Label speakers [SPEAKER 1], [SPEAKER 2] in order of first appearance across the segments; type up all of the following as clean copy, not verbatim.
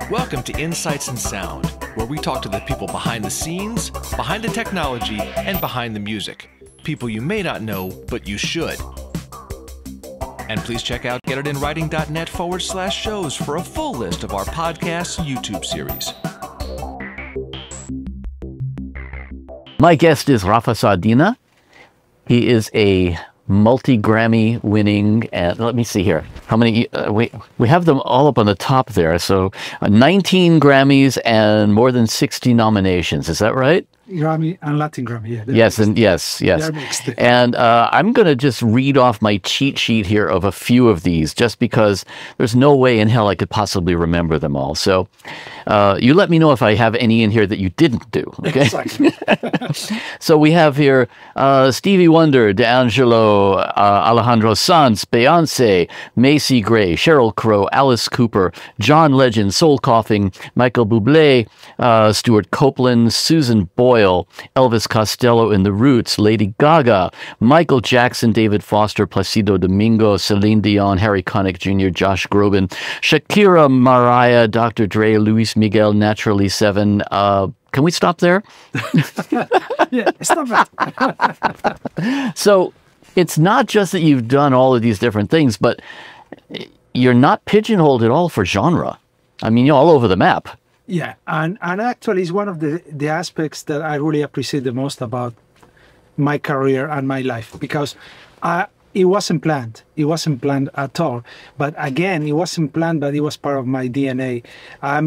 [SPEAKER 1] Welcome to Insights in Sound, where we talk to the people behind the scenes, behind the technology, and behind the music. People you may not know, but you should. And please check out getitinwriting.net/shows for a full list of our podcasts and YouTube series.
[SPEAKER 2] My guest is Rafa Sardina. He is a multi-Grammy winning, and let me see here. How many? We have them all up on the top there. So 19 Grammys and more than 60 nominations. Is that right?
[SPEAKER 3] Grammy and Latin Grammy, yeah.
[SPEAKER 2] Yes, and yes. And I'm going to just read off my cheat sheet here of a few of these, just because there's no way in hell I could possibly remember them all. So you let me know if I have any in here that you didn't do, okay?
[SPEAKER 3] Exactly.
[SPEAKER 2] So we have here Stevie Wonder, D'Angelo, Alejandro Sanz, Beyonce, Macy Gray, Sheryl Crow, Alice Cooper, John Legend, Soul Coughing, Michael Bublé, Stuart Copeland, Susan Boyle, Elvis Costello and the Roots, Lady Gaga, Michael Jackson, David Foster, Placido Domingo, Celine Dion, Harry Connick Jr., Josh Groban, Shakira, Mariah, Dr. Dre, Luis Miguel, Naturally 7. Can we stop there?
[SPEAKER 3] Yeah, stop it.
[SPEAKER 2] So it's not just that you've done all of these different things, but you're not pigeonholed at all for genre. I mean, you're all over the map.
[SPEAKER 3] Yeah, and actually it's one of the aspects that I really appreciate the most about my career and my life, because it wasn't planned. It wasn't planned at all. But again, it wasn't planned, but it was part of my DNA. I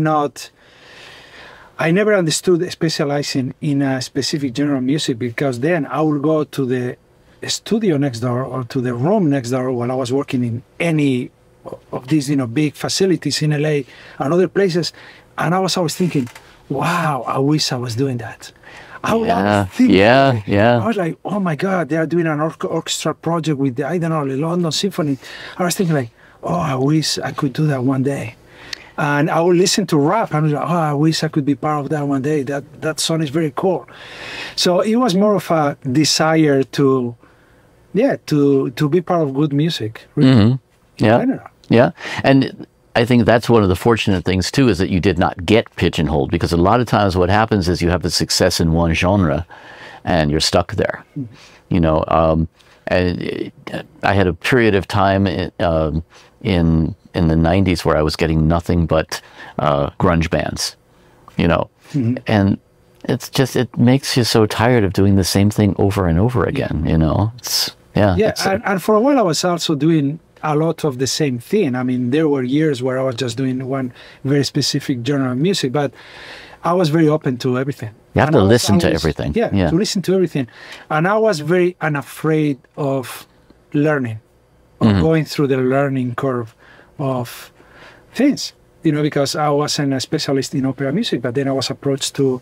[SPEAKER 3] never understood specializing in a specific genre of music, because then I would go to the studio next door or to the room next door while I was working in any of these, big facilities in LA and other places. And I was always thinking, wow, I wish I was doing that. I was like, oh my God, they are doing an orchestral project with the, the London Symphony. I was thinking like, oh, I wish I could do that one day. And I would listen to rap and I was like, oh, I wish I could be part of that one day. That song is very cool. So it was more of a desire to be part of good music. Really.
[SPEAKER 2] Mm-hmm. Yeah. And I think that's one of the fortunate things too, is that you did not get pigeonholed, because a lot of times what happens is you have the success in one genre and you're stuck there. And I had a period of time in the 90s where I was getting nothing but grunge bands,
[SPEAKER 3] Mm-hmm.
[SPEAKER 2] and it makes you so tired of doing the same thing over and over again, and
[SPEAKER 3] for a while I was also doing a lot of the same thing. I mean, there were years where I was just doing one very specific genre of music, but I was very open to everything.
[SPEAKER 2] You have to listen to everything.
[SPEAKER 3] Yeah, to listen to everything. And I was very unafraid of learning, of going through the learning curve of things, because I wasn't a specialist in opera music, but then I was approached to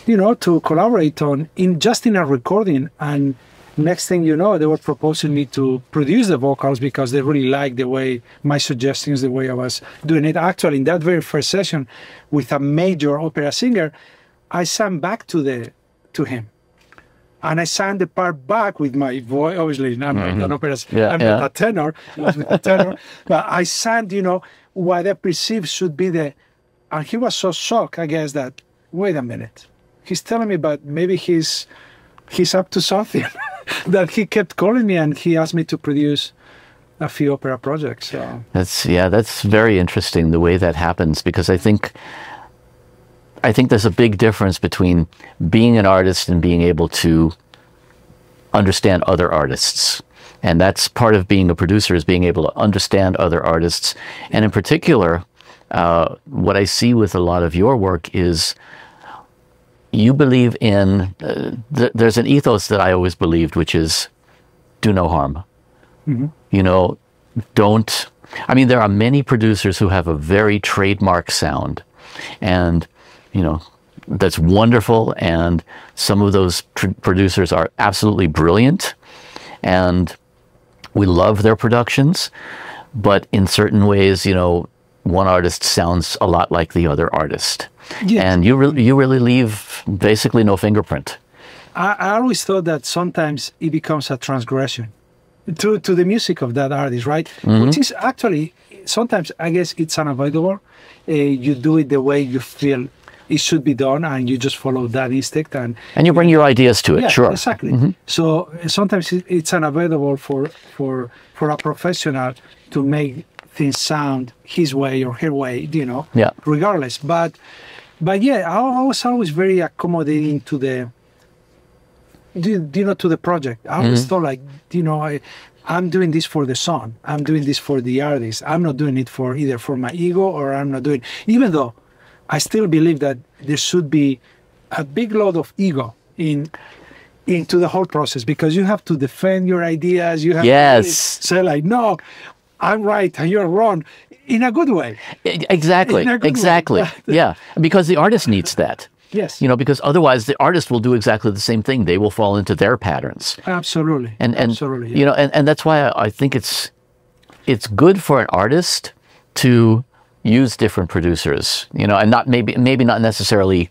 [SPEAKER 3] collaborate in a recording. And next thing you know, they were proposing me to produce the vocals because they really liked the way my suggestions, the way I was doing it. Actually, in that very first session with a major opera singer, I sang back to him. And I sang the part back with my voice. Obviously, I'm not an opera singer. I'm not a tenor. I was with a tenor. But I sang, what I perceived should be and he was so shocked, I guess, that, wait a minute. He's telling me, but maybe he's up to something. That he kept calling me and he asked me to produce a few opera projects. So.
[SPEAKER 2] That's very interesting the way that happens, because I think there's a big difference between being an artist and being able to understand other artists. And that's part of being a producer, is being able to understand other artists. And in particular, what I see with a lot of your work is you believe in, there's an ethos that I always believed, which is do no harm.
[SPEAKER 3] Mm-hmm.
[SPEAKER 2] There are many producers who have a very trademark sound, and, that's wonderful. And some of those producers are absolutely brilliant, and we love their productions. But in certain ways, one artist sounds a lot like the other artist. Yes. And you really leave basically no fingerprint.
[SPEAKER 3] I always thought that sometimes it becomes a transgression. to the music of that artist, right? Which is actually sometimes, I guess, it's unavoidable. You do it the way you feel it should be done, and you just follow that instinct, and
[SPEAKER 2] you bring your ideas to it.
[SPEAKER 3] yeah,
[SPEAKER 2] Sure.
[SPEAKER 3] exactly. So sometimes it's unavoidable for a professional to make things sound his way or her way,
[SPEAKER 2] Yeah.
[SPEAKER 3] regardless. But yeah, I was always very accommodating to the to the project. I always thought like, I'm doing this for the song. I'm doing this for the artist. I'm not doing it for either for my ego, or I'm not doing, even though I still believe that there should be a big load of ego into the whole process, because you have to defend your ideas. You have to say like, no, I'm right and you're wrong, in a good way.
[SPEAKER 2] Exactly. Exactly. Yeah. Because the artist needs that.
[SPEAKER 3] Yes.
[SPEAKER 2] Because otherwise the artist will do exactly the same thing. They will fall into their patterns.
[SPEAKER 3] Absolutely.
[SPEAKER 2] And
[SPEAKER 3] absolutely. Yeah.
[SPEAKER 2] And that's why I think it's good for an artist to use different producers, and not maybe not necessarily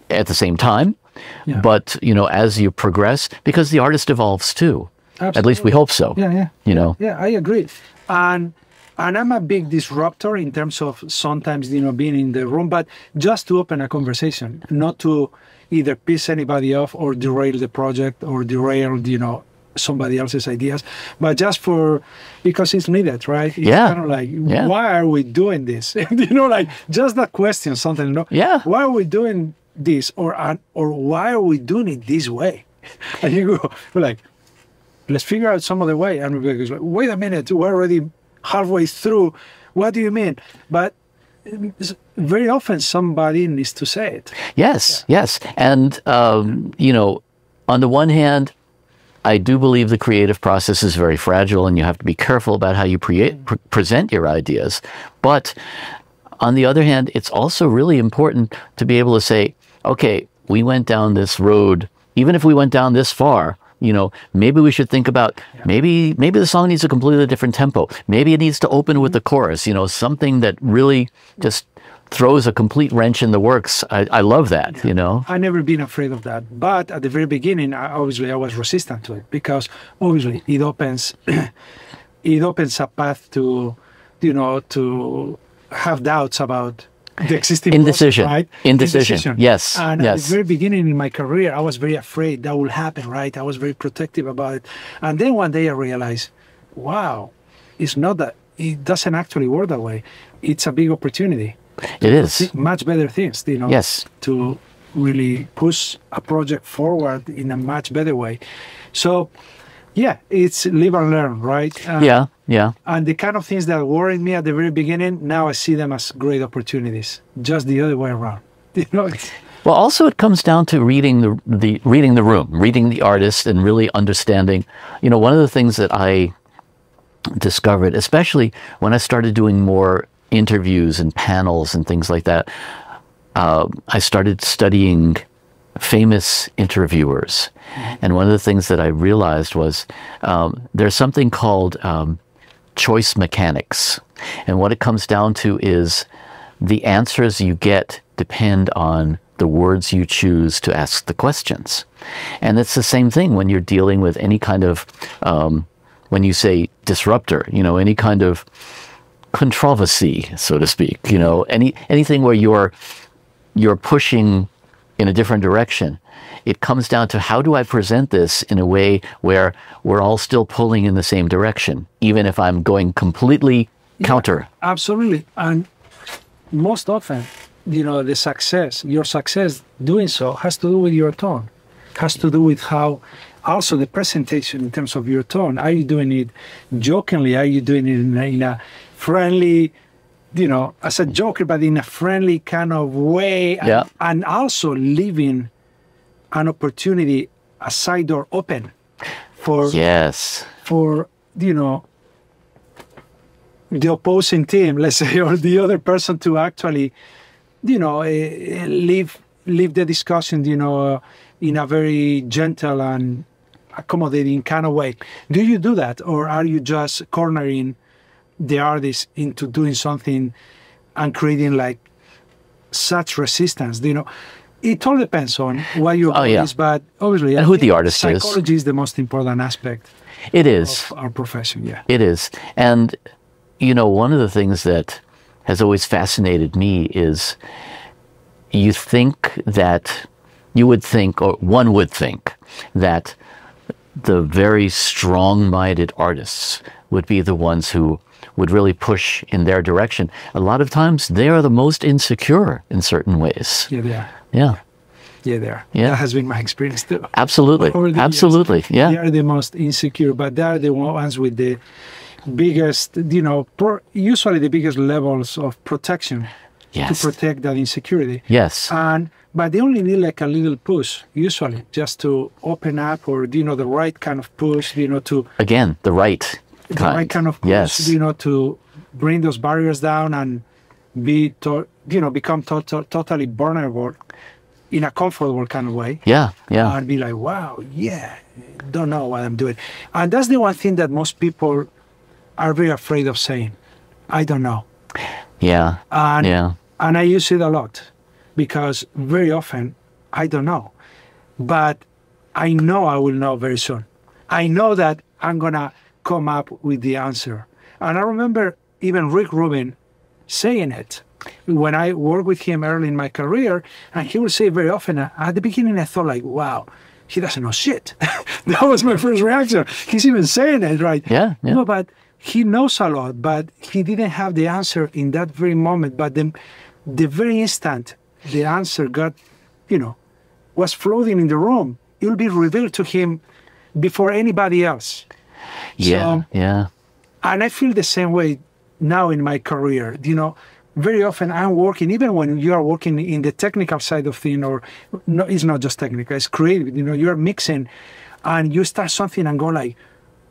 [SPEAKER 2] at the same time, but as you progress, because the artist evolves too.
[SPEAKER 3] Absolutely.
[SPEAKER 2] At least we hope so.
[SPEAKER 3] Yeah.
[SPEAKER 2] Yeah,
[SPEAKER 3] I agree. And I'm a big disruptor in terms of sometimes, being in the room, but just to open a conversation, not to either piss anybody off or derail the project or derail, somebody else's ideas, but just because it's needed, right? It's kind of like, why are we doing this? Like just that question, something,
[SPEAKER 2] Yeah.
[SPEAKER 3] Why are we doing this? Or why are we doing it this way? And you go, like, let's figure out some other way. And we go, wait a minute, we're already halfway through. What do you mean? But very often somebody needs to say it.
[SPEAKER 2] Yes. And, on the one hand, I do believe the creative process is very fragile, and you have to be careful about how you present your ideas. But on the other hand, it's also really important to be able to say, okay, we went down this road, even if we went down this far, maybe we should think about, maybe the song needs a completely different tempo. Maybe it needs to open with the chorus, something that really just throws a complete wrench in the works. I love that,
[SPEAKER 3] I've never been afraid of that. But at the very beginning, obviously, I was resistant to it, because obviously it opens a path to, to have doubts about the existing
[SPEAKER 2] indecision,
[SPEAKER 3] process, right?
[SPEAKER 2] Indecision. Yes.
[SPEAKER 3] And at the very beginning in my career, I was very afraid that will happen, right? I was very protective about it. And then one day I realized, wow, it's not that, it doesn't actually work that way. It's a big opportunity.
[SPEAKER 2] It is.
[SPEAKER 3] Much better things,
[SPEAKER 2] Yes.
[SPEAKER 3] To really push a project forward in a much better way. So, yeah, it's live and learn, right?
[SPEAKER 2] Yeah.
[SPEAKER 3] And the kind of things that worried me at the very beginning, now I see them as great opportunities. Just the other way around.
[SPEAKER 2] Well, also it comes down to reading the room, reading the artist, and really understanding. One of the things that I discovered, especially when I started doing more interviews and panels and things like that, I started studying famous interviewers. And one of the things that I realized was there's something called choice mechanics. And what it comes down to is the answers you get depend on the words you choose to ask the questions. And it's the same thing when you're dealing with any kind of, when you say disruptor, any kind of controversy, so to speak, anything where you're pushing in a different direction. It comes down to, how do I present this in a way where we're all still pulling in the same direction, even if I'm going completely counter?
[SPEAKER 3] Absolutely. And most often, your success doing so has to do with your tone, has to do with how, also the presentation in terms of your tone. Are you doing it jokingly? Are you doing it in a friendly, as a joker, but in a friendly kind of way? And also leaving an opportunity, a side door open for the opposing team, let's say, or the other person to actually, leave the discussion, in a very gentle and accommodating kind of way. Do you do that, or are you just cornering the artist into doing something and creating like such resistance? It all depends on what your goal is, but obviously,
[SPEAKER 2] and who the artist is.
[SPEAKER 3] Psychology is the most important aspect.
[SPEAKER 2] It is.
[SPEAKER 3] of our profession. Yeah.
[SPEAKER 2] It is. And, you know, one of the things that has always fascinated me is you would think, or one would think, that the very strong-minded artists would be the ones who would really push in their direction. A lot of times they are the most insecure in certain ways.
[SPEAKER 3] Yeah, they are.
[SPEAKER 2] Yeah.
[SPEAKER 3] Yeah, they are.
[SPEAKER 2] Yeah.
[SPEAKER 3] That has been my experience too.
[SPEAKER 2] Absolutely.
[SPEAKER 3] Over the
[SPEAKER 2] Absolutely.
[SPEAKER 3] years.
[SPEAKER 2] Yeah.
[SPEAKER 3] They are the most insecure, but they are the ones with the biggest, you know, usually the biggest levels of protection
[SPEAKER 2] Yes.
[SPEAKER 3] to protect that insecurity.
[SPEAKER 2] Yes.
[SPEAKER 3] But they only need like a little push, usually, just to open up, or, you know, the right kind of push, you know, to
[SPEAKER 2] Again, the right
[SPEAKER 3] kind of push,
[SPEAKER 2] Yes.
[SPEAKER 3] you know, to bring those barriers down and become totally vulnerable in a comfortable kind of way.
[SPEAKER 2] Yeah. Yeah.
[SPEAKER 3] And be like, wow, yeah, don't know what I'm doing. And that's the one thing that most people are very afraid of saying. I don't know.
[SPEAKER 2] Yeah.
[SPEAKER 3] And I use it a lot because very often I don't know. But I know I will know very soon. I know that I'm going to come up with the answer. And I remember even Rick Rubin saying it when I worked with him early in my career. And he would say very often, at the beginning, I thought like, wow, he doesn't know shit. That was my first reaction. He's even saying it, right?
[SPEAKER 2] Yeah.
[SPEAKER 3] No, but he knows a lot, but he didn't have the answer in that very moment. But the very instant the answer was floating in the room, it will be revealed to him before anybody else.
[SPEAKER 2] Yeah.
[SPEAKER 3] So, and I feel the same way now in my career. You know, very often I'm working, even when you are working in the technical side of things, or no, it's not just technical, it's creative. You know, you're mixing and you start something and go like,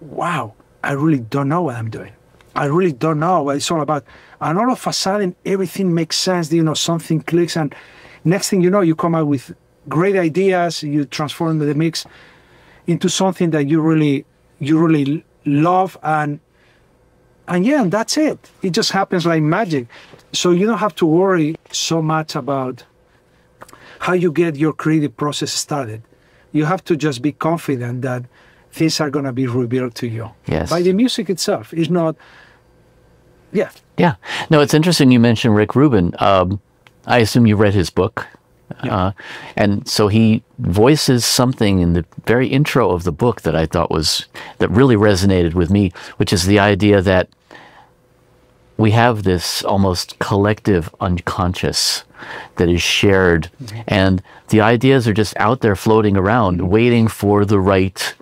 [SPEAKER 3] wow, I really don't know what I'm doing. I really don't know what it's all about. And all of a sudden, everything makes sense. You know, something clicks, and next thing you know, you come out with great ideas. You transform the mix into something that you really love, and that's it. It just happens like magic. So you don't have to worry so much about how you get your creative process started. You have to just be confident that things are going to be revealed to you by the music itself. It's not. Yeah.
[SPEAKER 2] No, it's interesting you mentioned Rick Rubin. I assume you read his book.
[SPEAKER 3] Yeah.
[SPEAKER 2] And so he voices something in the very intro of the book that I thought that really resonated with me, which is the idea that we have this almost collective unconscious that is shared, and the ideas are just out there floating around, waiting for the right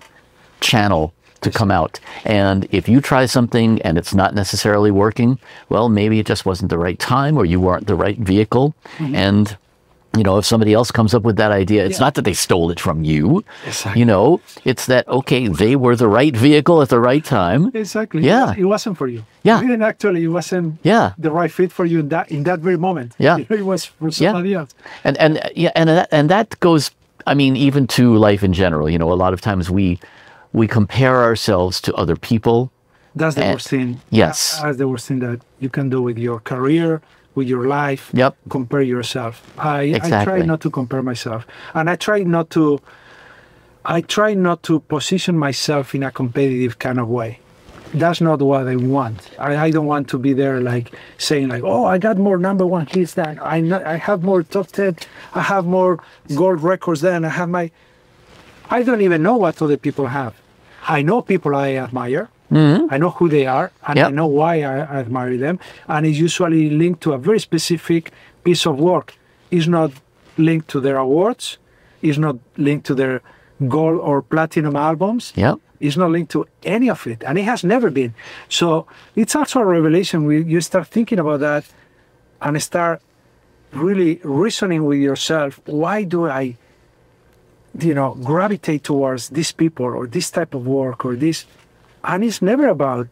[SPEAKER 2] channel to come out. And if you try something and it's not necessarily working, well, maybe it just wasn't the right time, or you weren't the right vehicle. And you know, if somebody else comes up with that idea, it's not that they stole it from you.
[SPEAKER 3] Exactly.
[SPEAKER 2] You know, it's that, okay, they were the right vehicle at the right time.
[SPEAKER 3] Exactly.
[SPEAKER 2] Yeah.
[SPEAKER 3] It wasn't for you.
[SPEAKER 2] Yeah.
[SPEAKER 3] It wasn't the right fit for you in that very moment.
[SPEAKER 2] Yeah.
[SPEAKER 3] You know, it was for somebody else.
[SPEAKER 2] And that goes, I mean, even to life in general. You know, a lot of times we compare ourselves to other people.
[SPEAKER 3] That's the worst thing.
[SPEAKER 2] Yes.
[SPEAKER 3] That's the worst thing that you can do with your career, with your life.
[SPEAKER 2] Yep.
[SPEAKER 3] Compare yourself. I
[SPEAKER 2] Exactly.
[SPEAKER 3] try not to compare myself. And I try not to position myself in a competitive kind of way. That's not what I want. I don't want to be there like saying like, oh, I got more number one hits than I have more top 10, I have more gold records than I have I don't even know what other people have. I know people I admire. I know who they are, and I know why I admire them. And it's usually linked to a very specific piece of work. It's not linked to their awards. It's not linked to their gold or platinum albums.
[SPEAKER 2] Yep.
[SPEAKER 3] It's not linked to any of it, and it has never been. So it's also a revelation when you start thinking about that and start really reasoning with yourself. Why do I, gravitate towards these people or this type of work or this? And it's never about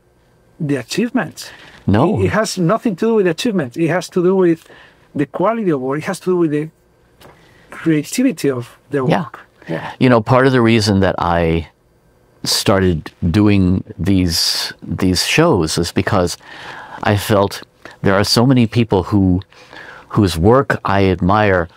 [SPEAKER 3] the achievements.
[SPEAKER 2] No.
[SPEAKER 3] It has nothing to do with achievements. It has to do with the quality of work. It has to do with the creativity of the work.
[SPEAKER 2] Yeah. You know, part of the reason that I started doing these shows is because I felt there are so many people whose work I admire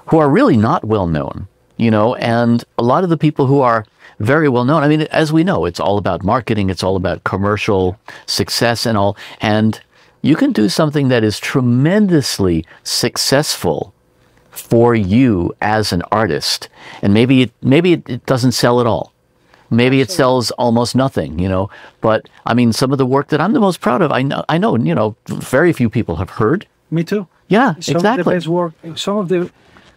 [SPEAKER 2] who are really not well known, and a lot of the people who are very well known. I mean, as we know, it's all about marketing. It's all about commercial success and all. And you can do something that is tremendously successful for you as an artist. And maybe it doesn't sell at all. Maybe it sells almost nothing, you know. But I mean, some of the work that I'm the most proud of, I know, you know, very few people have heard.
[SPEAKER 3] Me too.
[SPEAKER 2] Yeah,
[SPEAKER 3] Some
[SPEAKER 2] exactly.
[SPEAKER 3] Some of the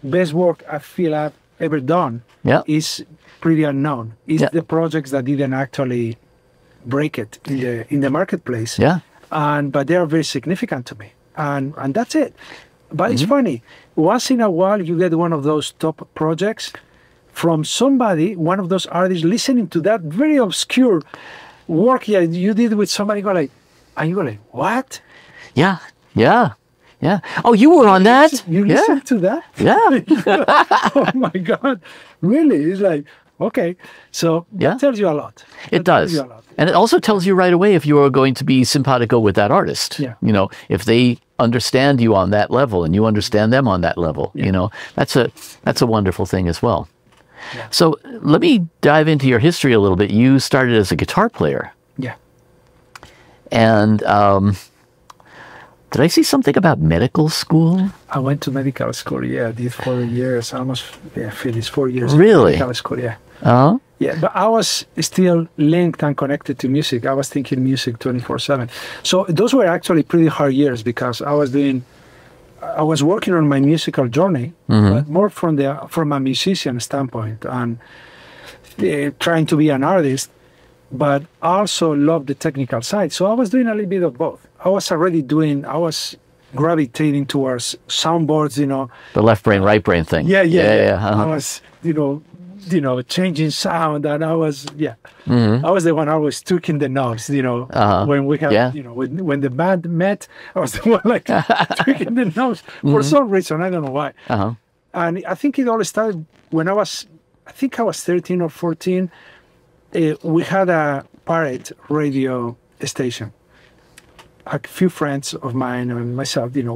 [SPEAKER 3] best work I feel I've ever done is pretty unknown. It's the projects that didn't actually break it in the marketplace.
[SPEAKER 2] Yeah.
[SPEAKER 3] But they are very significant to me. And that's it. But it's funny. Once in a while, you get one of those top projects from somebody, one of those artists, listening to that very obscure work you did with somebody. And you go like, what?
[SPEAKER 2] Yeah, yeah, yeah. Oh, you were on that?
[SPEAKER 3] You listened to that?
[SPEAKER 2] Yeah.
[SPEAKER 3] Oh my God. Really? It's like, okay. So that tells you a lot.
[SPEAKER 2] It does. And it also tells you right away if you are going to be simpatico with that artist.
[SPEAKER 3] Yeah.
[SPEAKER 2] You know, if they understand you on that level and you understand them on that level, you know, that's a wonderful thing as well. Yeah. So let me dive into your history a little bit. You started as a guitar player.
[SPEAKER 3] Yeah.
[SPEAKER 2] And did I see something about medical school?
[SPEAKER 3] I went to medical school, I did 4 years, almost finished 4 years.
[SPEAKER 2] Really?
[SPEAKER 3] Medical school,
[SPEAKER 2] Uh-huh.
[SPEAKER 3] Yeah, but I was still linked and connected to music. I was thinking music 24/7. So those were actually pretty hard years because I was working on my musical journey, but more from a musician standpoint and trying to be an artist, but also loved the technical side. So I was doing a little bit of both. I was gravitating towards soundboards, you know.
[SPEAKER 2] The left brain, right brain thing.
[SPEAKER 3] Yeah.
[SPEAKER 2] Uh-huh.
[SPEAKER 3] I was, changing sound, and I was, I was the one always tweaking the knobs, when we have, when the band met, I was the one like tweaking the knobs for some reason. I don't know why.
[SPEAKER 2] Uh-huh.
[SPEAKER 3] And I think it all started when I was 13 or 14. We had a pirate radio station. A few friends of mine and myself, we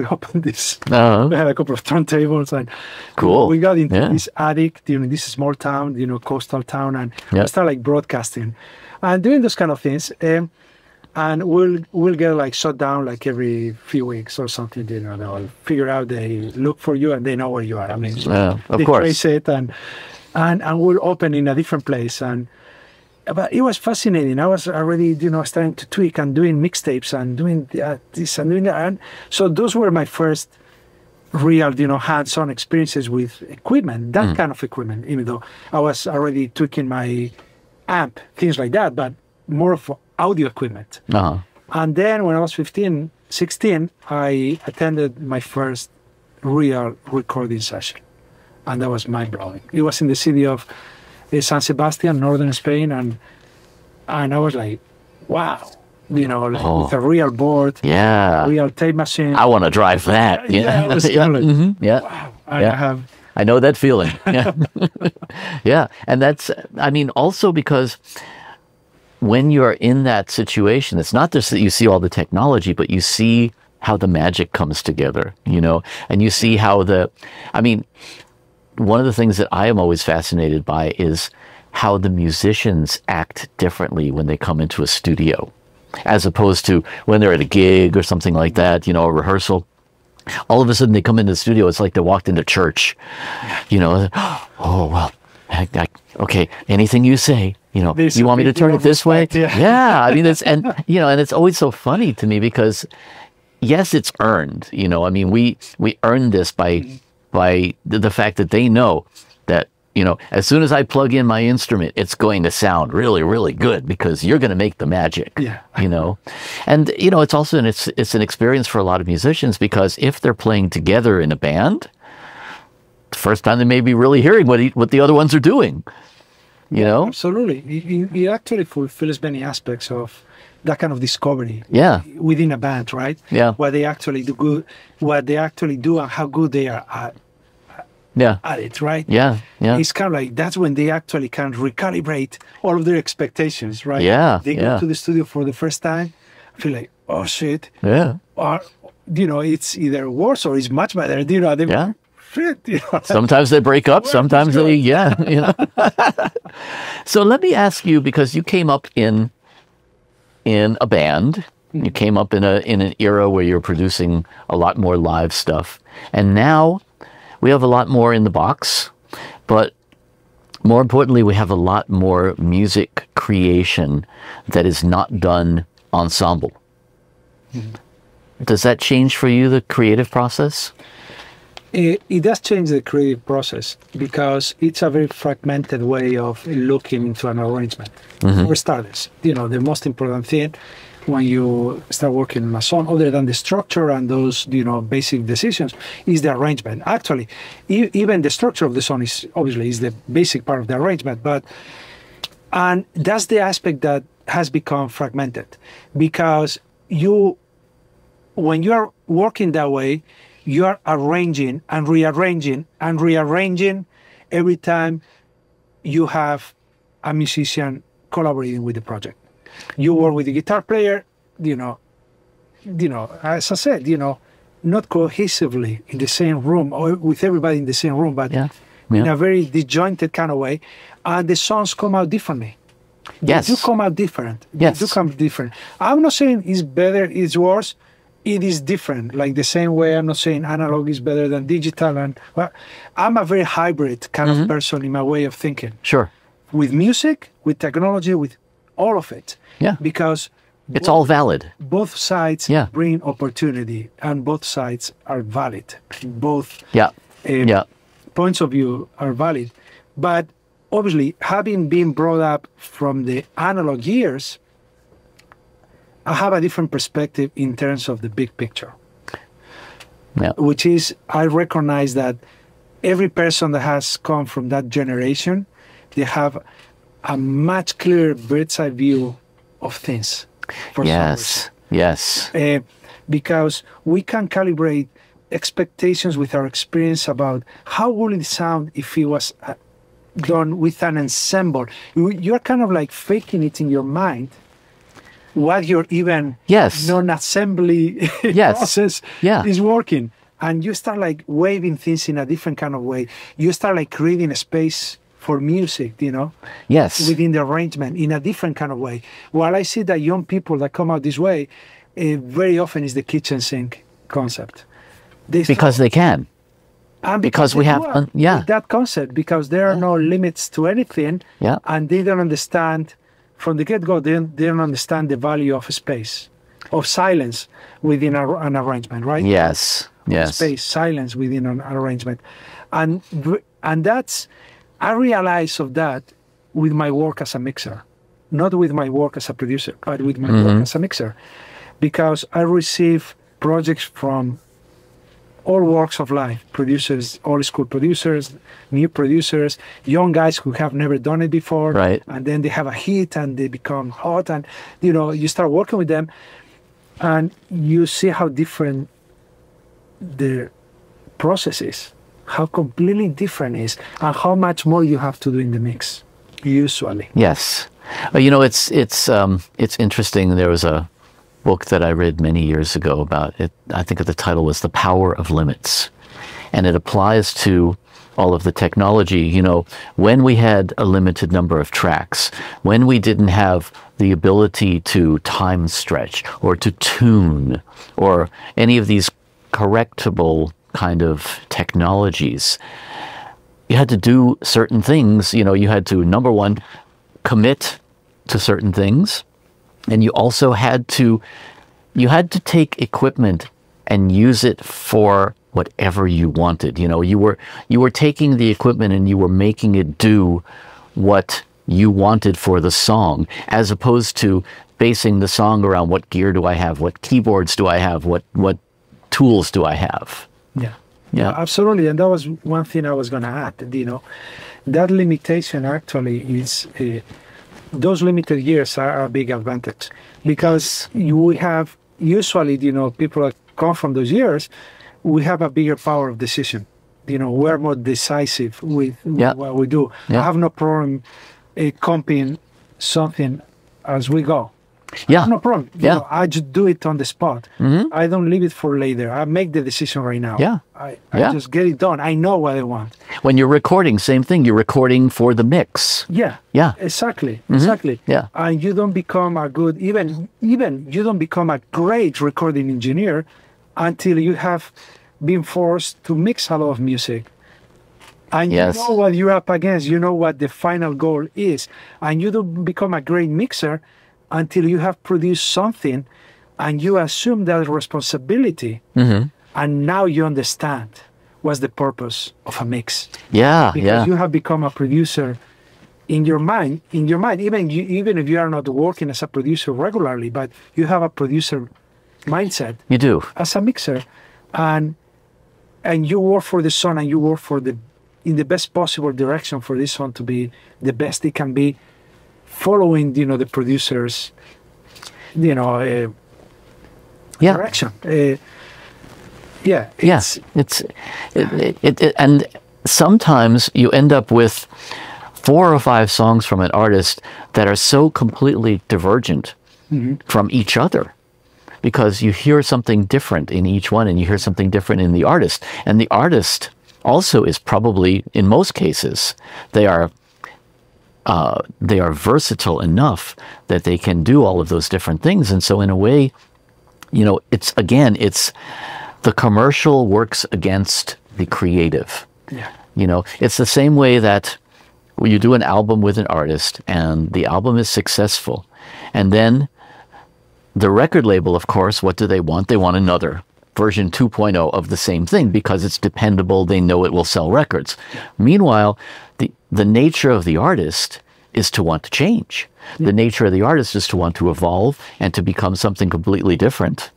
[SPEAKER 3] opened this.
[SPEAKER 2] Uh-huh.
[SPEAKER 3] We had a couple of turntables and
[SPEAKER 2] cool.
[SPEAKER 3] We got into this attic, this small town, coastal town, and we started like broadcasting and doing those kind of things. And we'll get like shut down like every few weeks or something. They'll figure out, they look for you and they know where you are. I mean,
[SPEAKER 2] of course.
[SPEAKER 3] Trace it and we'll open in a different place but it was fascinating. I was already, starting to tweak and doing mixtapes and doing this and doing that. And so those were my first real, hands-on experiences with equipment, that kind of equipment, even though I was already tweaking my amp, things like that, but more of audio equipment.
[SPEAKER 2] Uh-huh.
[SPEAKER 3] And then when I was 16, I attended my first real recording session. And that was mind-blowing. It was in the city of San Sebastian, northern Spain, and I was like, wow, with a real board, real tape machine.
[SPEAKER 2] I want to drive that.
[SPEAKER 3] Wow,
[SPEAKER 2] I know that feeling. Yeah, yeah, and that's, I mean, also because when you're in that situation, it's not just that you see all the technology, but you see how the magic comes together, and you see how one of the things that I am always fascinated by is how the musicians act differently when they come into a studio, as opposed to when they're at a gig or something like that, a rehearsal. All of a sudden they come into the studio, it's like they walked into church, oh, well, okay, anything you say, you want me to turn it this way? Yeah, I mean, and it's always so funny to me because, yes, it's earned, I mean, we earned this by the fact that they know that, as soon as I plug in my instrument, it's going to sound really, really good because you're going to make the magic, And, it's also, it's an experience for a lot of musicians because if they're playing together in a band, the first time they may be really hearing what the other ones are doing,
[SPEAKER 3] Absolutely. It actually fulfills many aspects of that kind of discovery within a band, right?
[SPEAKER 2] Yeah.
[SPEAKER 3] What they actually do and how good they are at it, right?
[SPEAKER 2] Yeah.
[SPEAKER 3] It's kind of like that's when they actually can recalibrate all of their expectations, right?
[SPEAKER 2] Yeah.
[SPEAKER 3] They go to the studio for the first time, feel like, oh shit.
[SPEAKER 2] Yeah.
[SPEAKER 3] Or, it's either worse or it's much better. They fit. You know?
[SPEAKER 2] Sometimes they break up. Sometimes they, yeah. You know. So let me ask you, because you came up in a band. You came up in an era where you're producing a lot more live stuff, and now we have a lot more in the box, but more importantly, we have a lot more music creation that is not done ensemble. Does that change for you the creative process?
[SPEAKER 3] It does change the creative process because it's a very fragmented way of looking into an arrangement. For starters, you know, the most important thing when you start working on a song, other than the structure and those, you know, basic decisions, is the arrangement. Actually, even the structure of the song is obviously is the basic part of the arrangement, and that's the aspect that has become fragmented, because when you are working that way, you are arranging and rearranging every time you have a musician collaborating with the project. You work with the guitar player, you know, as I said, you know, not cohesively in the same room or with everybody in the same room, but in a very disjointed kind of way, and the songs come out differently.
[SPEAKER 2] Yes.
[SPEAKER 3] They do come out different.
[SPEAKER 2] Yes.
[SPEAKER 3] They do come different. I'm not saying it's better, it's worse. It is different. Like the same way I'm not saying analog is better than digital. And well, I'm a very hybrid kind of person in my way of thinking.
[SPEAKER 2] Sure.
[SPEAKER 3] With music, with technology, with all of it.
[SPEAKER 2] Yeah.
[SPEAKER 3] Because
[SPEAKER 2] it's all valid.
[SPEAKER 3] Both sides bring opportunity, and both sides are valid. Both points of view are valid. But obviously, having been brought up from the analog years, I have a different perspective in terms of the big picture. Yeah. Which is, I recognize that every person that has come from that generation, they have a much clearer bird's eye view of things.
[SPEAKER 2] Yes.
[SPEAKER 3] Because we can calibrate expectations with our experience about how will it sound if it was done with an ensemble. You're kind of like faking it in your mind what your even non-assembly process is working. And you start like waving things in a different kind of way. You start like creating a space for music, you know, within the arrangement in a different kind of way. While I see that young people that come out this way, very often is the kitchen sink concept.
[SPEAKER 2] Because they can. And because we have,
[SPEAKER 3] that concept, because there are no limits to anything, and they don't understand, from the get-go, they don't understand the value of space, of silence within an arrangement, right?
[SPEAKER 2] Yes.
[SPEAKER 3] Space, silence within an arrangement. And that's, I realize of that with my work as a mixer, not with my work as a producer, but with my work as a mixer, because I receive projects from all walks of life, producers, old school producers, new producers, young guys who have never done it before, and then they have a hit and they become hot, and you know, you start working with them and you see how different the process is, how completely different it is, and how much more you have to do in the mix, usually.
[SPEAKER 2] Yes. You know, it's interesting. There was a book that I read many years ago about it. I think the title was The Power of Limits. And it applies to all of the technology. You know, when we had a limited number of tracks, when we didn't have the ability to time stretch or to tune or any of these correctable kind of technologies, you had to do certain things. You know, you had to, number one, commit to certain things. And you also had to take equipment and use it for whatever you wanted. You know, you were taking the equipment and you were making it do what you wanted for the song, as opposed to basing the song around what gear do I have, what keyboards do I have, what tools do I have.
[SPEAKER 3] Yeah, absolutely. And that was one thing I was going to add. You know, that limitation actually is. Those limited years are a big advantage, because we have usually, you know, people that come from those years, we have a bigger power of decision. You know, we're more decisive with what we do. I have no problem comping something as we go.
[SPEAKER 2] Yeah.
[SPEAKER 3] No problem. You
[SPEAKER 2] Yeah.
[SPEAKER 3] know, I just do it on the spot. I don't leave it for later. I make the decision right now.
[SPEAKER 2] Yeah.
[SPEAKER 3] I
[SPEAKER 2] Yeah.
[SPEAKER 3] just get it done. I know what I want.
[SPEAKER 2] When you're recording, same thing. You're recording for the mix.
[SPEAKER 3] Yeah.
[SPEAKER 2] Yeah.
[SPEAKER 3] Exactly. Exactly.
[SPEAKER 2] Yeah.
[SPEAKER 3] And you don't become a good, even you don't become a great recording engineer until you have been forced to mix a lot of music. And
[SPEAKER 2] Yes.
[SPEAKER 3] you know what you're up against. You know what the final goal is. And you don't become a great mixer until you have produced something and you assume that responsibility. And now you understand what's the purpose of a mix.
[SPEAKER 2] Yeah.
[SPEAKER 3] Because
[SPEAKER 2] Yeah.
[SPEAKER 3] you have become a producer in your mind, even if you are not working as a producer regularly, but you have a producer mindset
[SPEAKER 2] You do.
[SPEAKER 3] as a mixer, and you work for the song, and you work in the best possible direction for this song to be the best it can be, following the producer's
[SPEAKER 2] Yeah.
[SPEAKER 3] direction. Yeah,
[SPEAKER 2] Yes. And sometimes you end up with 4 or 5 songs from an artist that are so completely divergent from each other, because you hear something different in each one, and you hear something different in the artist. And the artist also is probably, in most cases, they are versatile enough that they can do all of those different things. And so in a way, it's the commercial works against the creative.
[SPEAKER 3] Yeah.
[SPEAKER 2] It's the same way that when you do an album with an artist and the album is successful, and then the record label, of course, what do they want? They want another version 2.0 of the same thing because it's dependable. They know it will sell records. Meanwhile, the nature of the artist is to want to change. The nature of the artist is to want to evolve and to become something completely different.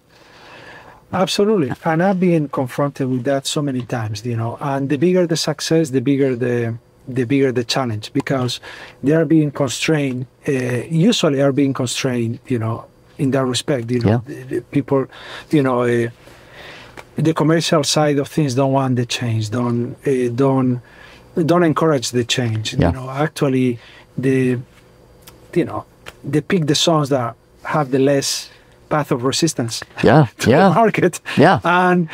[SPEAKER 3] Absolutely. And I've been confronted with that so many times, and the bigger the success, the bigger the challenge, because they are being constrained, usually are being constrained, in that respect. The people, the commercial side of things don't want the change, don't encourage the change. Actually, they pick the songs that have the less path of resistance to the market. And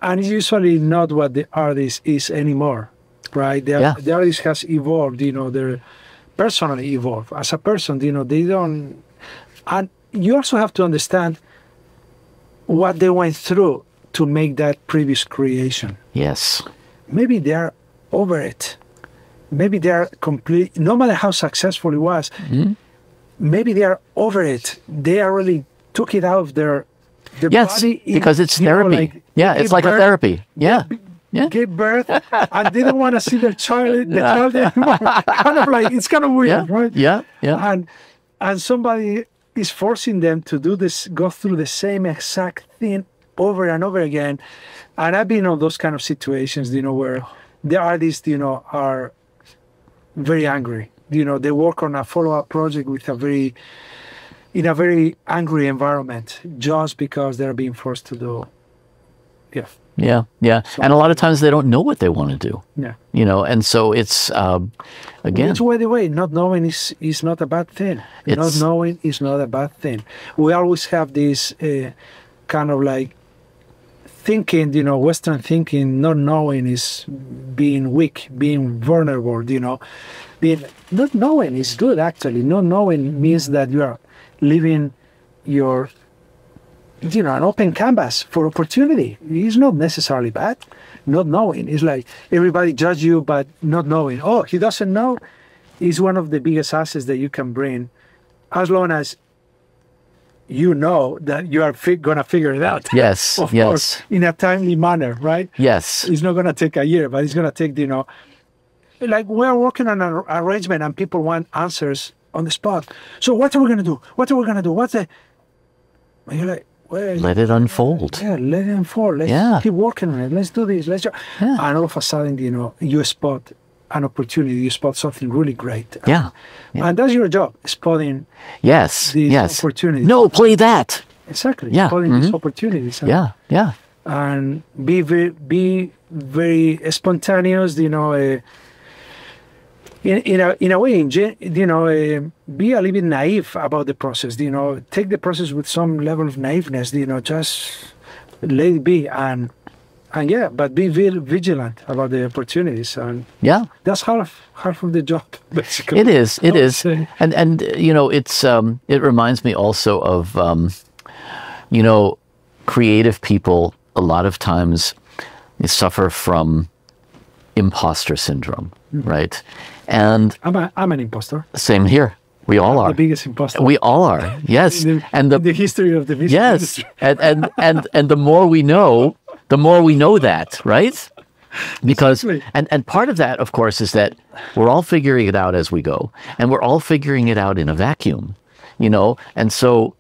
[SPEAKER 3] it's usually not what the artist is anymore, right? The artist has evolved, they're personally evolved. As a person, they don't... And you also have to understand what they went through to make that previous creation.
[SPEAKER 2] Yes.
[SPEAKER 3] Maybe they are over it. Maybe they are no matter how successful it was, maybe they are over it. They already took it out of their body.
[SPEAKER 2] Because it's therapy. It's like a therapy.
[SPEAKER 3] Gave birth and didn't want to see their child anymore. Kind of like, it's kind of weird, right?
[SPEAKER 2] Yeah.
[SPEAKER 3] And somebody is forcing them to do this, go through the same exact thing over and over again. And I've been on those kind of situations, where the artists, are very angry. They work on a follow-up project with in a very angry environment, just because they're being forced to do.
[SPEAKER 2] Yeah. And a lot of times they don't know what they want to do.
[SPEAKER 3] Yeah.
[SPEAKER 2] And so it's, again...
[SPEAKER 3] Which, by the way, not knowing is not a bad thing. Not knowing is not a bad thing. We always have this kind of like thinking, Western thinking, not knowing is being weak, being vulnerable, not knowing is good, actually. Not knowing means that you are leaving your... an open canvas for opportunity. It's not necessarily bad. Not knowing is like everybody judge you, but not knowing. Oh, he doesn't know is one of the biggest assets that you can bring, as long as you know that you are going to figure it out.
[SPEAKER 2] Yes,
[SPEAKER 3] of course, in a timely manner, right?
[SPEAKER 2] Yes.
[SPEAKER 3] It's not going to take a year, but it's going to take, like we're working on an arrangement and people want answers on the spot. So what are we going to do? What are we going to do? What's the... And you're like, well,
[SPEAKER 2] let it unfold.
[SPEAKER 3] Yeah, let it unfold. Let's keep working on it. Let's do this. And all of a sudden, you spot an opportunity. You spot something really great.
[SPEAKER 2] Yeah.
[SPEAKER 3] And that's your job, spotting these opportunities.
[SPEAKER 2] No, play that.
[SPEAKER 3] Exactly.
[SPEAKER 2] Yeah.
[SPEAKER 3] Spotting these opportunities.
[SPEAKER 2] Yeah.
[SPEAKER 3] And be very spontaneous, in a way, be a little bit naive about the process. Take the process with some level of naiveness. Just let it be, and yeah, but be vigilant about the opportunities, and
[SPEAKER 2] Yeah.
[SPEAKER 3] that's half of the job, basically.
[SPEAKER 2] It is. It
[SPEAKER 3] I would
[SPEAKER 2] is.
[SPEAKER 3] say.
[SPEAKER 2] And it's it reminds me also of creative people a lot of times suffer from imposter syndrome, right? And
[SPEAKER 3] I'm an imposter.
[SPEAKER 2] same here. We all are.
[SPEAKER 3] The biggest imposter.
[SPEAKER 2] We all are. Yes.
[SPEAKER 3] in
[SPEAKER 2] And
[SPEAKER 3] the history of the music
[SPEAKER 2] yes.
[SPEAKER 3] industry.
[SPEAKER 2] And the more we know, that, right? Because
[SPEAKER 3] Exactly.
[SPEAKER 2] and part of that, of course, is that we're all figuring it out as we go, and we're all figuring it out in a vacuum, And so,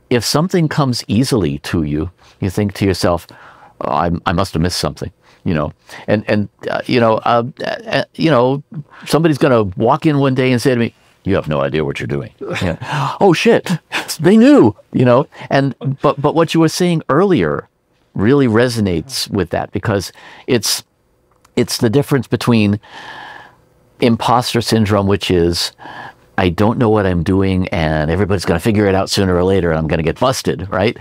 [SPEAKER 2] if something comes easily to you, you think to yourself, oh, I must have missed something, somebody's going to walk in one day and say to me, "You have no idea what you're doing." Yeah. Oh shit, they knew, And but what you were saying earlier really resonates with that, because it's the difference between imposter syndrome, which is I don't know what I'm doing and everybody's going to figure it out sooner or later and I'm going to get busted, right?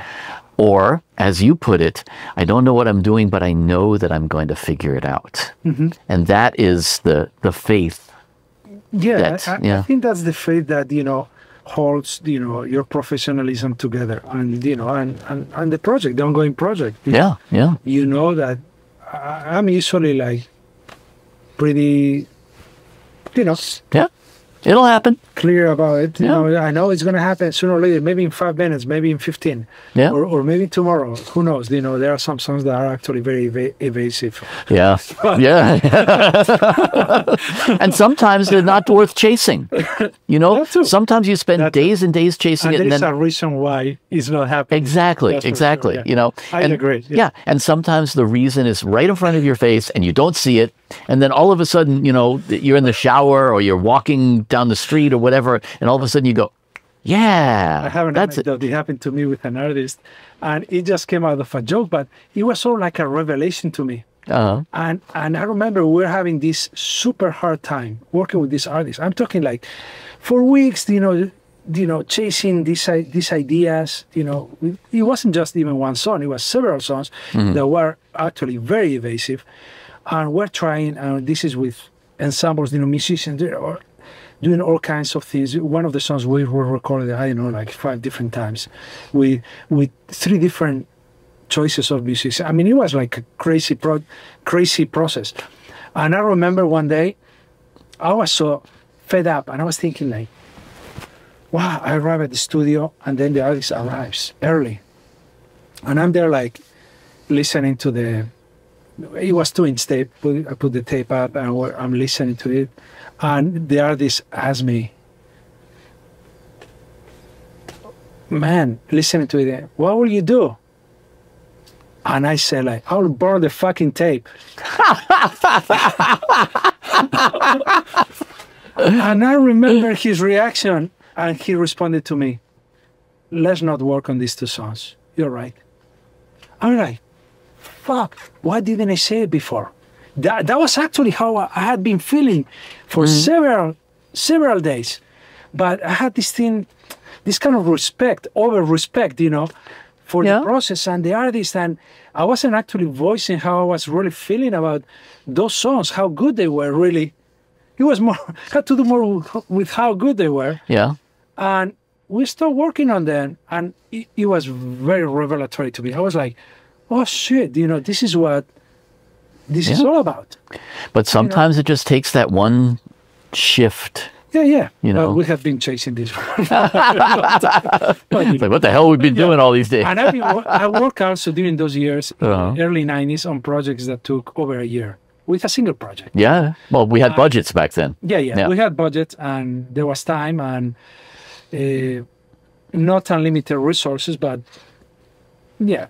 [SPEAKER 2] Or, as you put it, I don't know what I'm doing, but I know that I'm going to figure it out. Mm-hmm. And that is the faith.
[SPEAKER 3] Yeah, I think that's the faith that holds your professionalism together, and and the project, the ongoing project.
[SPEAKER 2] Yeah.
[SPEAKER 3] You know that I'm usually like pretty,
[SPEAKER 2] Yeah. It'll happen.
[SPEAKER 3] clear about it.
[SPEAKER 2] Yeah.
[SPEAKER 3] I know it's going to happen sooner or later, maybe in 5 minutes, maybe in 15,
[SPEAKER 2] Yeah.
[SPEAKER 3] or maybe tomorrow. Who knows? There are some songs that are actually very evasive.
[SPEAKER 2] Yeah. Yeah. And sometimes they're not worth chasing.
[SPEAKER 3] That too.
[SPEAKER 2] Sometimes you spend
[SPEAKER 3] That too.
[SPEAKER 2] days and days chasing
[SPEAKER 3] And
[SPEAKER 2] it.
[SPEAKER 3] there is a reason why it's not happening.
[SPEAKER 2] Exactly,
[SPEAKER 3] That's for
[SPEAKER 2] exactly.
[SPEAKER 3] sure, yeah. I
[SPEAKER 2] and,
[SPEAKER 3] agree.
[SPEAKER 2] Yeah. And sometimes the reason is right in front of your face and you don't see it. And then all of a sudden, you're in the shower or you're walking down the street or whatever. And all of a sudden you go, yeah,
[SPEAKER 3] I have an
[SPEAKER 2] that's it.
[SPEAKER 3] anecdote. It happened to me with an artist, and it just came out of a joke, but it was sort of like a revelation to me.
[SPEAKER 2] Uh-huh.
[SPEAKER 3] And I remember we were having this super hard time working with this artist. I'm talking like for weeks, chasing these ideas. It wasn't just even one song; it was several songs that were actually very evasive. And we're trying, and this is with ensembles, musicians or doing all kinds of things. One of the songs we were recorded, I don't know, like 5 different times, with 3 different choices of musicians. I mean, it was like a crazy process. And I remember one day, I was so fed up, and I was thinking like, wow, I arrive at the studio, and then the artist arrives early. And I'm there like listening to it was 2-inch tape. I put the tape up and I'm listening to it. And the artist asked me, man, listening to it, what will you do? And I said, like, I'll burn the fucking tape. And I remember his reaction, and he responded to me, let's not work on these 2 songs. You're right. I'm like, fuck, why didn't I say it before? That was actually how I had been feeling for several days. But I had this kind of over respect, for the process and the artist. And I wasn't actually voicing how I was really feeling about those songs, how good they were, really. It was had to do more with how good they were.
[SPEAKER 2] Yeah.
[SPEAKER 3] And we started working on them, and it was very revelatory to me. I was like, oh shit, this is what this is all about.
[SPEAKER 2] But sometimes it just takes that one shift.
[SPEAKER 3] Yeah.
[SPEAKER 2] Well,
[SPEAKER 3] we have been chasing this.
[SPEAKER 2] It's like, what the hell we've been doing all these days?
[SPEAKER 3] And I worked also during those years, early 90s, on projects that took over a year with a single project.
[SPEAKER 2] Yeah. Well, we had budgets back then.
[SPEAKER 3] Yeah. We had budgets, and there was time, and not unlimited resources, but yeah.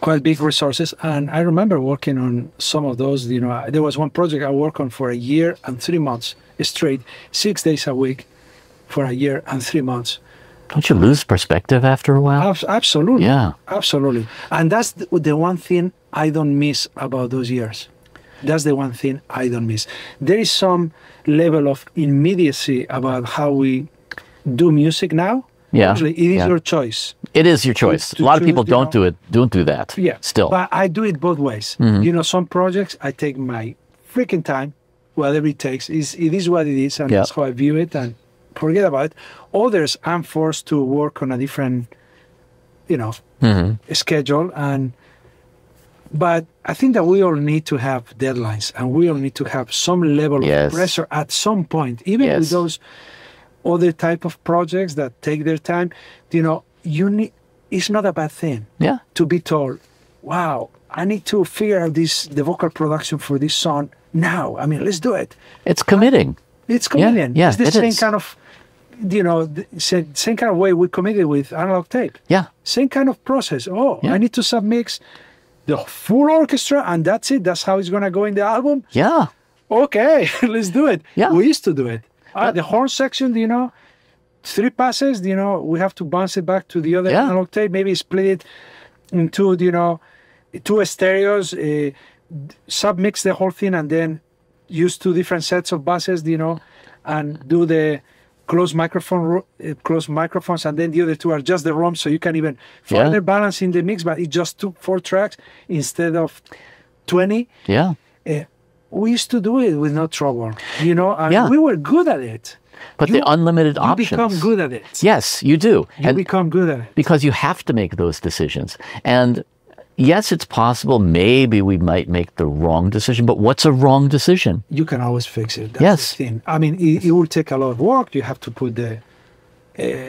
[SPEAKER 3] Quite big resources. And I remember working on some of those. There was one project I worked on for a year and 3 months straight, 6 days a week for a year and 3 months.
[SPEAKER 2] Don't you lose perspective after a while?
[SPEAKER 3] Absolutely.
[SPEAKER 2] Yeah.
[SPEAKER 3] Absolutely. And that's the one thing I don't miss about those years. That's the one thing I don't miss. There is some level of immediacy about how we do music now.
[SPEAKER 2] Yeah.
[SPEAKER 3] Actually, it is your choice.
[SPEAKER 2] It is your choice. A lot of people don't do that.
[SPEAKER 3] Yeah.
[SPEAKER 2] Still.
[SPEAKER 3] But I do it both ways. Some projects I take my freaking time, whatever it takes. It is what it is, and that's how I view it, and forget about it. Others, I'm forced to work on a different, schedule, but I think that we all need to have deadlines, and we all need to have some level of pressure at some point, even with those other type of projects that take their time. It's not a bad thing to be told, wow, I need to figure out the vocal production for this song now. I mean, let's do it.
[SPEAKER 2] It's committing.
[SPEAKER 3] It's committing.
[SPEAKER 2] Yeah,
[SPEAKER 3] it's the same kind of, same kind of way we committed with analog tape.
[SPEAKER 2] Yeah.
[SPEAKER 3] Same kind of process. I need to submix the full orchestra, and that's it. That's how it's going to go in the album.
[SPEAKER 2] Yeah.
[SPEAKER 3] Okay, let's do it.
[SPEAKER 2] Yeah.
[SPEAKER 3] We used to do it. The horn section, 3 passes, we have to bounce it back to the other analog tape, maybe split it into, 2 stereos, submix the whole thing, and then use 2 different sets of buses, and do the closed microphones, and then the other 2 are just the ROM, so you can even further balance in the mix, but it just took 4 tracks instead of 20.
[SPEAKER 2] Yeah.
[SPEAKER 3] We used to do it with no trouble, and we were good at it.
[SPEAKER 2] But the unlimited options.
[SPEAKER 3] You become good at it.
[SPEAKER 2] Yes, you do.
[SPEAKER 3] You become good at it.
[SPEAKER 2] Because you have to make those decisions. And yes, it's possible maybe we might make the wrong decision, but what's a wrong decision?
[SPEAKER 3] You can always fix it. That's the thing. I mean, it will take a lot of work. You have to put the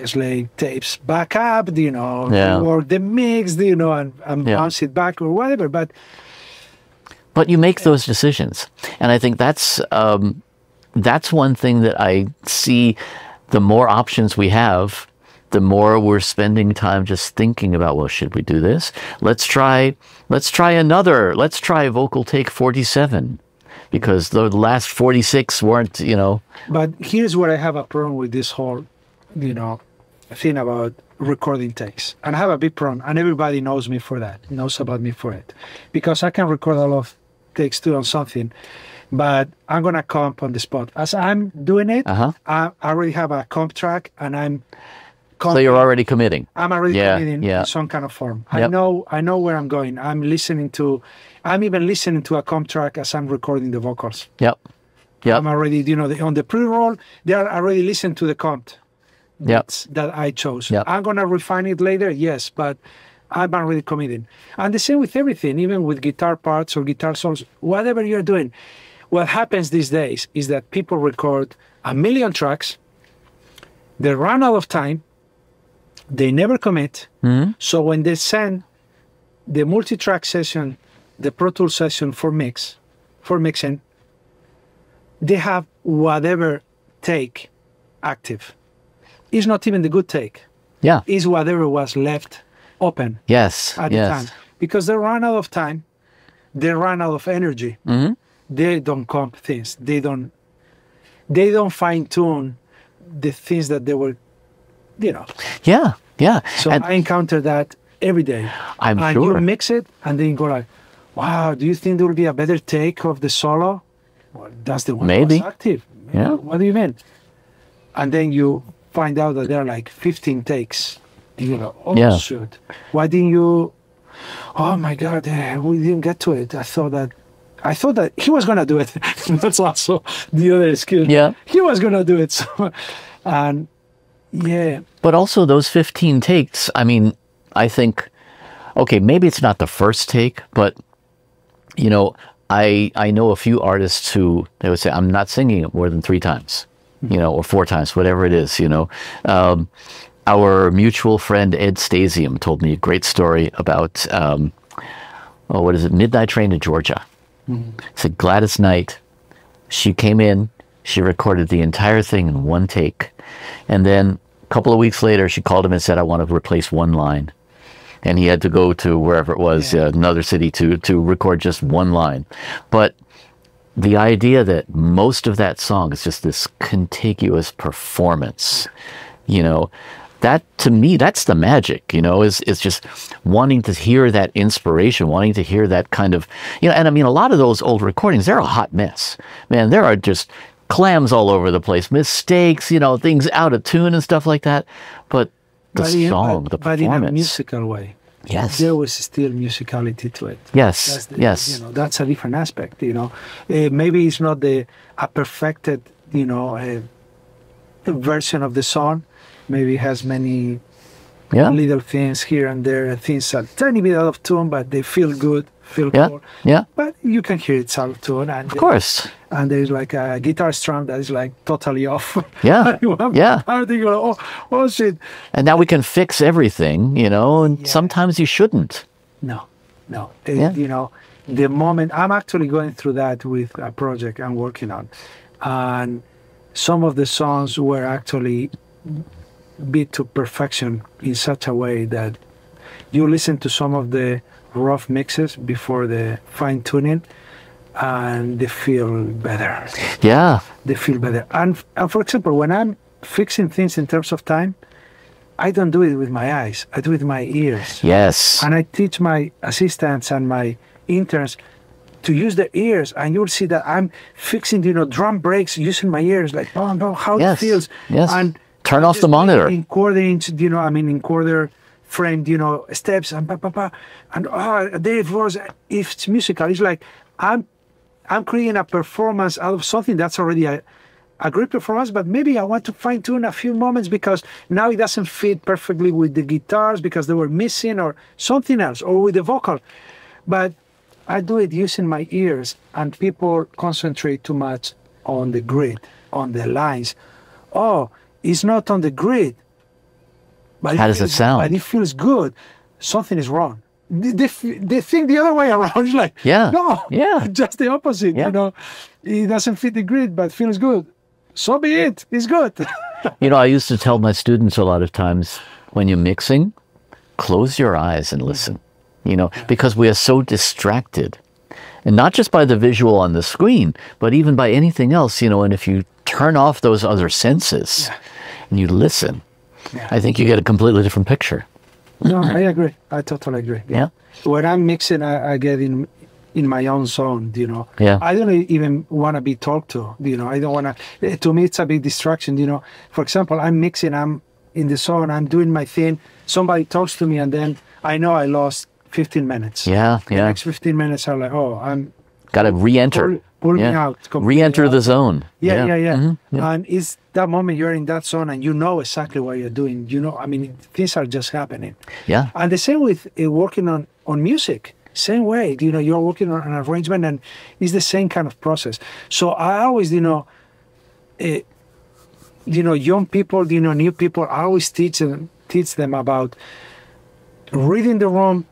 [SPEAKER 3] slave tapes back up, work the mix, and bounce it back or whatever.
[SPEAKER 2] But you make those decisions. And I think that's one thing that I see. The more options we have, the more we're spending time just thinking about, well, should we do this? Let's try vocal take 47, because the last 46 weren't,
[SPEAKER 3] But here's where I have a problem with this whole, thing about recording takes. And I have a big problem, and everybody knows about me for it. Because I can record a lot of takes too on something, but I'm going to comp on the spot. As I'm doing it, I already have a comp track, and I'm comping.
[SPEAKER 2] So you're already committing.
[SPEAKER 3] I'm already committing in some kind of form.
[SPEAKER 2] Yep.
[SPEAKER 3] I know where I'm going. I'm even listening to a comp track as I'm recording the vocals.
[SPEAKER 2] Yep.
[SPEAKER 3] I'm already, on the pre-roll, they are already listening to the comp that I chose.
[SPEAKER 2] Yep.
[SPEAKER 3] I'm going to refine it later, yes, but I'm already committing. And the same with everything, even with guitar parts or guitar solos, whatever you're doing. What happens these days is that people record 1 million tracks, they run out of time, they never commit. So when they send the multi-track session, the Pro Tools session for mixing, they have whatever take active. It's not even the good take.
[SPEAKER 2] Yeah.
[SPEAKER 3] It's whatever was left open.
[SPEAKER 2] Yes.
[SPEAKER 3] At the time. Because they run out of time, they run out of energy. They don't comp things. They don't fine tune the things that they were,
[SPEAKER 2] Yeah.
[SPEAKER 3] So I encounter that every day.
[SPEAKER 2] I'm
[SPEAKER 3] and
[SPEAKER 2] sure.
[SPEAKER 3] You mix it, and then you go like, wow, do you think there will be a better take of the solo? Well, that's the one
[SPEAKER 2] Maybe.
[SPEAKER 3] that was active.
[SPEAKER 2] Yeah.
[SPEAKER 3] What do you mean? And then you find out that there are like 15 takes. You go, oh, shoot. Why didn't you? Oh, my God, we didn't get to it. I thought that he was going to do it. That's also the other excuse.
[SPEAKER 2] Yeah.
[SPEAKER 3] He was going to do it. So, and yeah.
[SPEAKER 2] But also those 15 takes, I mean, I think, okay, maybe it's not the first take, but, I know a few artists who, they would say, I'm not singing it more than 3 times, or 4 times, whatever it is, Our mutual friend Ed Stasium told me a great story about, Midnight Train to Georgia. He said Gladys Knight, she came in, she recorded the entire thing in 1 take. And then a couple of weeks later, she called him and said, I want to replace 1 line. And he had to go to wherever it was, another city, to record just 1 line. But the idea that most of that song is just this contiguous performance, that, to me, that's the magic, you know, is just wanting to hear that inspiration, wanting to hear that kind of, you know, and I mean, a lot of those old recordings, they're a hot mess. Man, there are just clams all over the place, mistakes, you know, things out of tune and stuff like that. But the song, the performance.
[SPEAKER 3] But in a musical way.
[SPEAKER 2] Yes.
[SPEAKER 3] There was still musicality to it.
[SPEAKER 2] Yes, yes.
[SPEAKER 3] You know, that's a different aspect, you know. Maybe it's not a perfected, you know, a version of the song. Maybe it has many little things here and there, things a tiny bit out of tune, but they feel good, feel cool.
[SPEAKER 2] Yeah.
[SPEAKER 3] But you can hear it's out of tune. And
[SPEAKER 2] of course.
[SPEAKER 3] And there's like a guitar strum that is like totally off.
[SPEAKER 2] Yeah. Yeah.
[SPEAKER 3] I think you're like, oh shit.
[SPEAKER 2] And now we can fix everything, you know, and sometimes you shouldn't.
[SPEAKER 3] No. You know, the moment I'm actually going through that with a project I'm working on, and some of the songs were actually beat to perfection in such a way that you listen to some of the rough mixes before the fine tuning, and they feel better.
[SPEAKER 2] Yeah,
[SPEAKER 3] they feel better. And for example, when I'm fixing things in terms of time, I don't do it with my eyes. I do it with my ears.
[SPEAKER 2] Yes.
[SPEAKER 3] And I teach my assistants and my interns to use their ears, and you'll see that I'm fixing, you know, drum breaks using my ears, like, oh, how it feels.
[SPEAKER 2] Yes.
[SPEAKER 3] And
[SPEAKER 2] turn off the monitor.
[SPEAKER 3] In quarter inch, you know, I mean, in quarter framed, you know, steps, and and there it was. If it's musical, it's like I'm creating a performance out of something that's already a great performance, but maybe I want to fine tune a few moments because now it doesn't fit perfectly with the guitars because they were missing or something else, or with the vocal. But I do it using my ears, and people concentrate too much on the grid, on the lines. Oh, it's not on the grid. But
[SPEAKER 2] how does it sound?
[SPEAKER 3] But it feels good. Something is wrong. They think the other way around. It's like, no, just the opposite. You know, it doesn't fit the grid, but feels good. So be it. It's good.
[SPEAKER 2] You know, I used to tell my students a lot of times, when you're mixing, close your eyes and listen. You know, because we are so distracted, and not just by the visual on the screen, but even by anything else, you know, and if you turn off those other senses and you listen, I think you get a completely different picture.
[SPEAKER 3] No, I agree. I totally agree.
[SPEAKER 2] Yeah.
[SPEAKER 3] When I'm mixing, I get in my own zone, you know.
[SPEAKER 2] Yeah.
[SPEAKER 3] I don't even want to be talked to, you know. I don't want to me, it's a big distraction, you know. For example, I'm mixing, I'm in the zone, I'm doing my thing. Somebody talks to me, and then I know I lost 15 minutes.
[SPEAKER 2] The
[SPEAKER 3] next 15 minutes, I'm like, I'm
[SPEAKER 2] got to re-enter.
[SPEAKER 3] Pull me out.
[SPEAKER 2] Re-enter the zone.
[SPEAKER 3] Mm-hmm. And it's that moment you're in that zone and you know exactly what you're doing. You know, I mean, things are just happening.
[SPEAKER 2] Yeah.
[SPEAKER 3] And the same with working on music. Same way, you know, you're working on an arrangement, and it's the same kind of process. So I always, you know, young people, you know, new people, I always teach them about reading the room,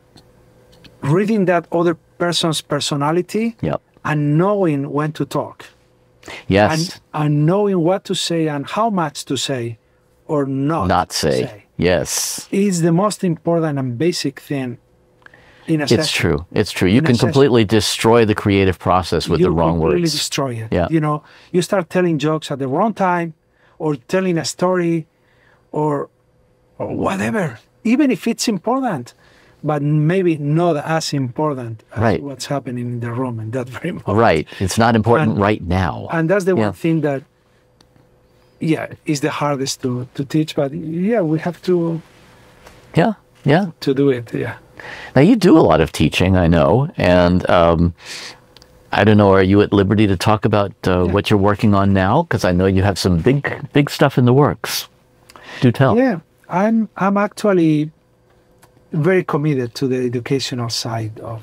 [SPEAKER 3] reading that other person's personality, and knowing when to talk.
[SPEAKER 2] Yes.
[SPEAKER 3] And knowing what to say and how much to say or not say.
[SPEAKER 2] Yes.
[SPEAKER 3] Is the most important and basic thing in a session.
[SPEAKER 2] It's true. It's true. You can completely destroy the creative process with the wrong words. You completely
[SPEAKER 3] destroy it.
[SPEAKER 2] Yeah.
[SPEAKER 3] You know, you start telling jokes at the wrong time, or telling a story, or whatever, even if it's important, but maybe not as important as what's happening in the room in that very moment.
[SPEAKER 2] Right. It's not important right now.
[SPEAKER 3] And that's the one thing that, is the hardest to teach. But we have to. To do it.
[SPEAKER 2] Now, you do a lot of teaching, I know, and I don't know, are you at liberty to talk about what you're working on now? Because I know you have some big stuff in the works. Do tell.
[SPEAKER 3] Yeah, I'm actually very committed to the educational side of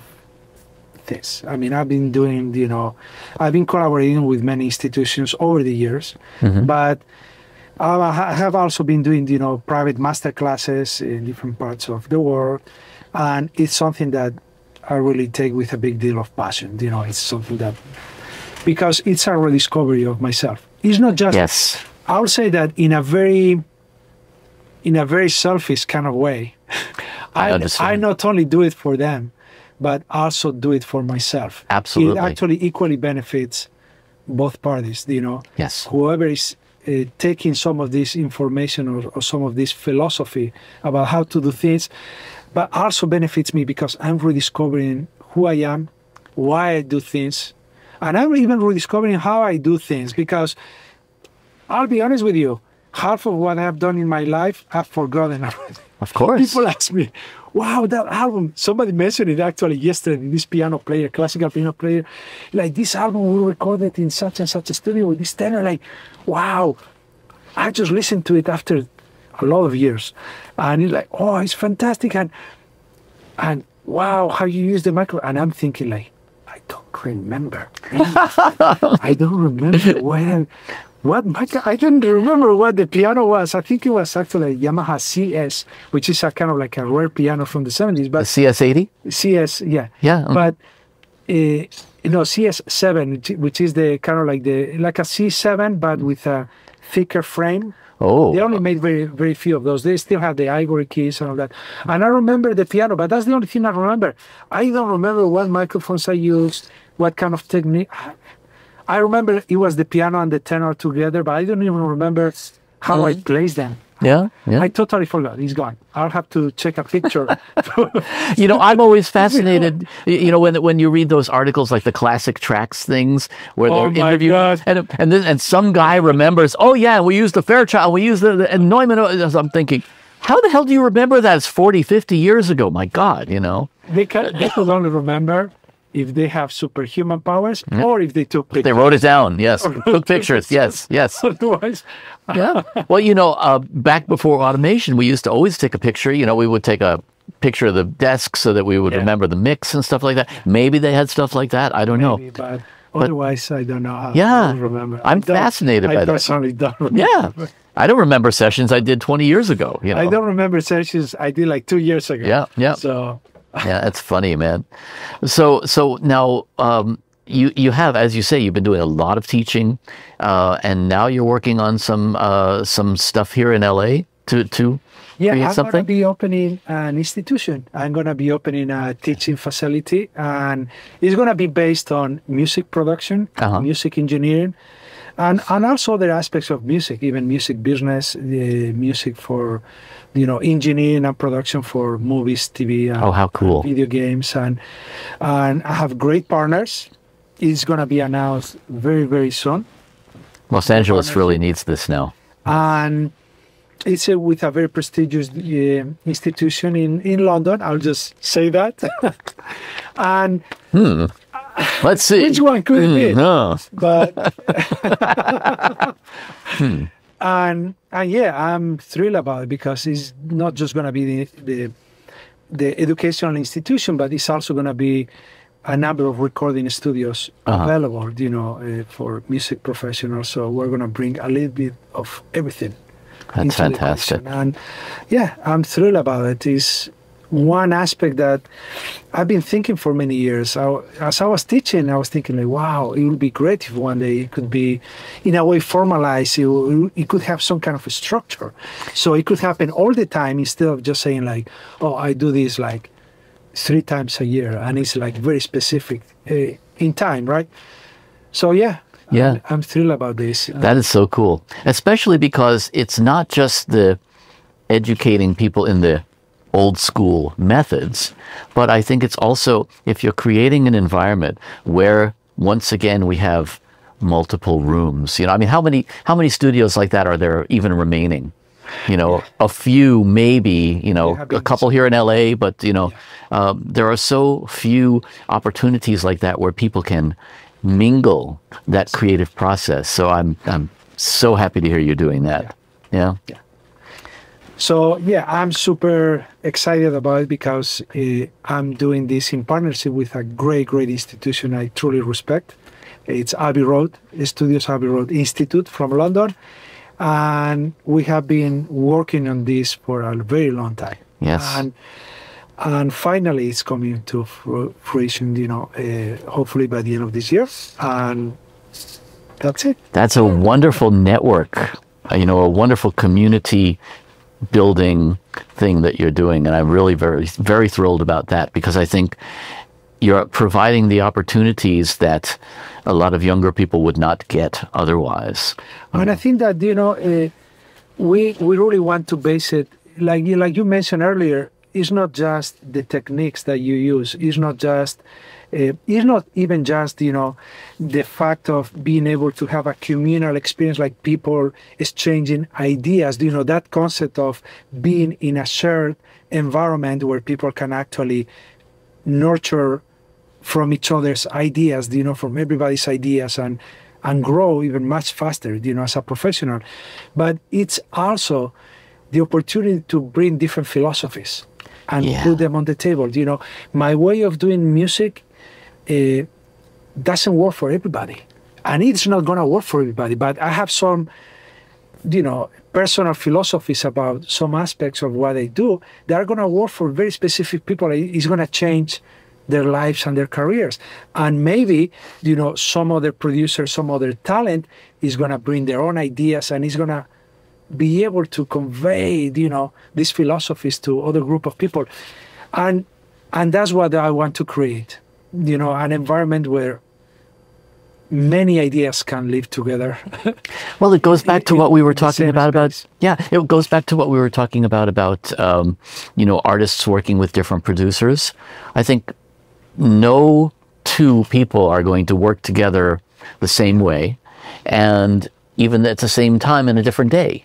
[SPEAKER 3] this. I mean, I've been doing, you know, I've been collaborating with many institutions over the years, but I have also been doing, you know, private master classes in different parts of the world. And it's something that I really take with a big deal of passion. You know, it's something that, because it's a rediscovery of myself. It's not just, I would say that in a very selfish kind of way.
[SPEAKER 2] I understand.
[SPEAKER 3] I not only do it for them, but also do it for myself.
[SPEAKER 2] Absolutely.
[SPEAKER 3] It actually equally benefits both parties, you know.
[SPEAKER 2] Yes.
[SPEAKER 3] Whoever is taking some of this information or some of this philosophy about how to do things, but also benefits me because I'm rediscovering who I am, why I do things, and I'm even rediscovering how I do things, because I'll be honest with you, half of what I've done in my life, I've forgotten already.
[SPEAKER 2] Of course.
[SPEAKER 3] People ask me, wow, that album, somebody mentioned it actually yesterday, this piano player, classical piano player, like this album we recorded in such and such a studio with this tenor, like, wow, I just listened to it after a lot of years. And it's like, oh, it's fantastic. And wow, how you use the micro. And I'm thinking like, I don't remember. I don't remember I don't remember what the piano was. I think it was actually a Yamaha CS, which is a kind of like a rare piano from the 70s. But
[SPEAKER 2] the CS80?
[SPEAKER 3] CS, yeah.
[SPEAKER 2] Yeah.
[SPEAKER 3] But, CS7, which is the kind of like a C7, but with a thicker frame.
[SPEAKER 2] Oh.
[SPEAKER 3] They only made very, very few of those. They still have the ivory keys and all that. And I remember the piano, but that's the only thing I remember. I don't remember what microphones I used, what kind of technique. I remember it was the piano and the tenor together, but I don't even remember how I placed them.
[SPEAKER 2] Yeah, yeah.
[SPEAKER 3] I totally forgot. He's gone. I'll have to check a picture.
[SPEAKER 2] I'm always fascinated, when you read those articles like the classic tracks things where they're interviewed. And some guy remembers, oh, yeah, we used the Fairchild, we used the Neumann. I'm thinking, how the hell do you remember that? It's 40, 50 years ago. My God,
[SPEAKER 3] They could only remember if they have superhuman powers or if they took pictures.
[SPEAKER 2] They wrote it down, yes. Took pictures, yes.
[SPEAKER 3] Otherwise,
[SPEAKER 2] yeah. Well, back before automation, we used to always take a picture. We would take a picture of the desk so that we would remember the mix and stuff like that. Maybe they had stuff like that. I don't know.
[SPEAKER 3] But otherwise, I don't know how to remember.
[SPEAKER 2] I'm fascinated by that.
[SPEAKER 3] I personally don't remember.
[SPEAKER 2] Yeah. I don't remember sessions I did 20 years ago.
[SPEAKER 3] I don't remember sessions I did like 2 years ago.
[SPEAKER 2] Yeah.
[SPEAKER 3] So...
[SPEAKER 2] Yeah, that's funny, man. So now you have, as you say, you've been doing a lot of teaching, and now you're working on some stuff here in LA to create something.
[SPEAKER 3] I'm going to be opening an institution. I'm going to be opening a teaching facility, and it's going to be based on music production, music engineering, and also other aspects of music, even music business, music for engineering and production for movies, TV, and
[SPEAKER 2] how cool.
[SPEAKER 3] Video games, and I have great partners. It's going to be announced very, very soon.
[SPEAKER 2] Los Angeles really needs this now,
[SPEAKER 3] and it's with a very prestigious institution in London. I'll just say that. And
[SPEAKER 2] let's see
[SPEAKER 3] which one could it be.
[SPEAKER 2] No.
[SPEAKER 3] But And I'm thrilled about it because it's not just going to be the educational institution, but it's also going to be a number of recording studios available, for music professionals. So we're going to bring a little bit of everything.
[SPEAKER 2] That's fantastic.
[SPEAKER 3] And I'm thrilled about it. It's one aspect that I've been thinking for many years. As I was teaching, I was thinking, like, wow, it would be great if one day it could be, in a way, formalized. It could have some kind of a structure. So it could happen all the time instead of just saying, like, oh, I do this, like, 3 times a year. And it's, like, very specific in time, right? So, I'm thrilled about this.
[SPEAKER 2] That is so cool, especially because it's not just the educating people in the old school methods, but I think it's also if you're creating an environment where once again we have multiple rooms. How many studios like that are there even remaining? A few maybe. A couple here in LA, but there are so few opportunities like that where people can mingle that creative process. So I'm so happy to hear you're doing that. Yeah.
[SPEAKER 3] So, I'm super excited about it because I'm doing this in partnership with a great, great institution I truly respect. It's ABI Road Studios, ABI Road Institute from London. And we have been working on this for a very long time.
[SPEAKER 2] Yes.
[SPEAKER 3] And finally, it's coming to fruition, hopefully by the end of this year. And that's it.
[SPEAKER 2] That's a wonderful network, a wonderful community building thing that you're doing, and I'm really very, very thrilled about that because I think you're providing the opportunities that a lot of younger people would not get otherwise.
[SPEAKER 3] And I think that, we really want to base it, like you mentioned earlier, it's not just the techniques that you use. It's not even just, the fact of being able to have a communal experience, like people exchanging ideas. That concept of being in a shared environment where people can actually nurture from each other's ideas, from everybody's ideas, and grow even much faster, as a professional. But it's also the opportunity to bring different philosophies and put them on the table. My way of doing music doesn't work for everybody, and it's not going to work for everybody. But I have some, personal philosophies about some aspects of what I do that are going to work for very specific people. It's going to change their lives and their careers. And maybe, some other producer, some other talent is going to bring their own ideas and is going to be able to convey, these philosophies to other group of people. And that's what I want to create, an environment where many ideas can live together.
[SPEAKER 2] Well, it goes back to what we were talking about, it goes back to what we were talking about, artists working with different producers. I think no two people are going to work together the same way, and even at the same time in a different day.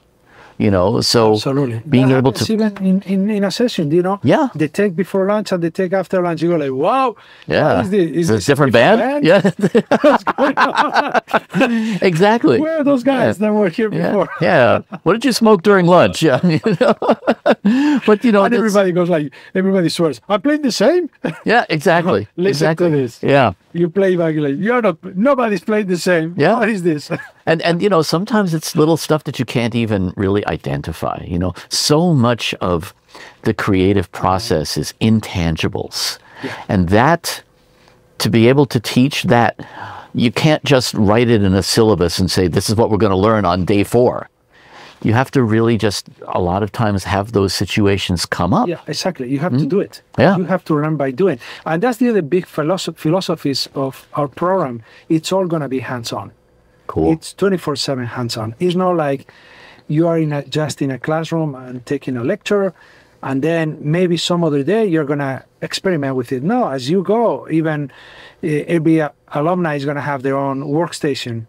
[SPEAKER 2] So
[SPEAKER 3] absolutely.
[SPEAKER 2] Being able to
[SPEAKER 3] even in a session, they take before lunch and they take after lunch. You go like, wow, what is this? Is this
[SPEAKER 2] a different band? Yeah, exactly.
[SPEAKER 3] Where are those guys that were here before?
[SPEAKER 2] Yeah. What did you smoke during lunch? Yeah, but
[SPEAKER 3] and everybody goes like, everybody swears, I'm playing the same.
[SPEAKER 2] Yeah, exactly.
[SPEAKER 3] Listen to this.
[SPEAKER 2] Yeah.
[SPEAKER 3] You play back like, nobody's playing the same.
[SPEAKER 2] Yeah.
[SPEAKER 3] What is this?
[SPEAKER 2] And sometimes it's little stuff that you can't even really identify. So much of the creative process is intangibles. Yeah. And that, to be able to teach that, you can't just write it in a syllabus and say, this is what we're going to learn on day 4. You have to really just, a lot of times, have those situations come up.
[SPEAKER 3] Yeah, exactly. You have to do it.
[SPEAKER 2] Yeah.
[SPEAKER 3] You have to learn by doing. And that's the other big philosophies of our program. It's all going to be hands-on.
[SPEAKER 2] Cool.
[SPEAKER 3] It's 24/7 hands-on. It's not like you are just in a classroom and taking a lecture, and then maybe some other day you're going to experiment with it. No, as you go, even every alumni is going to have their own workstation.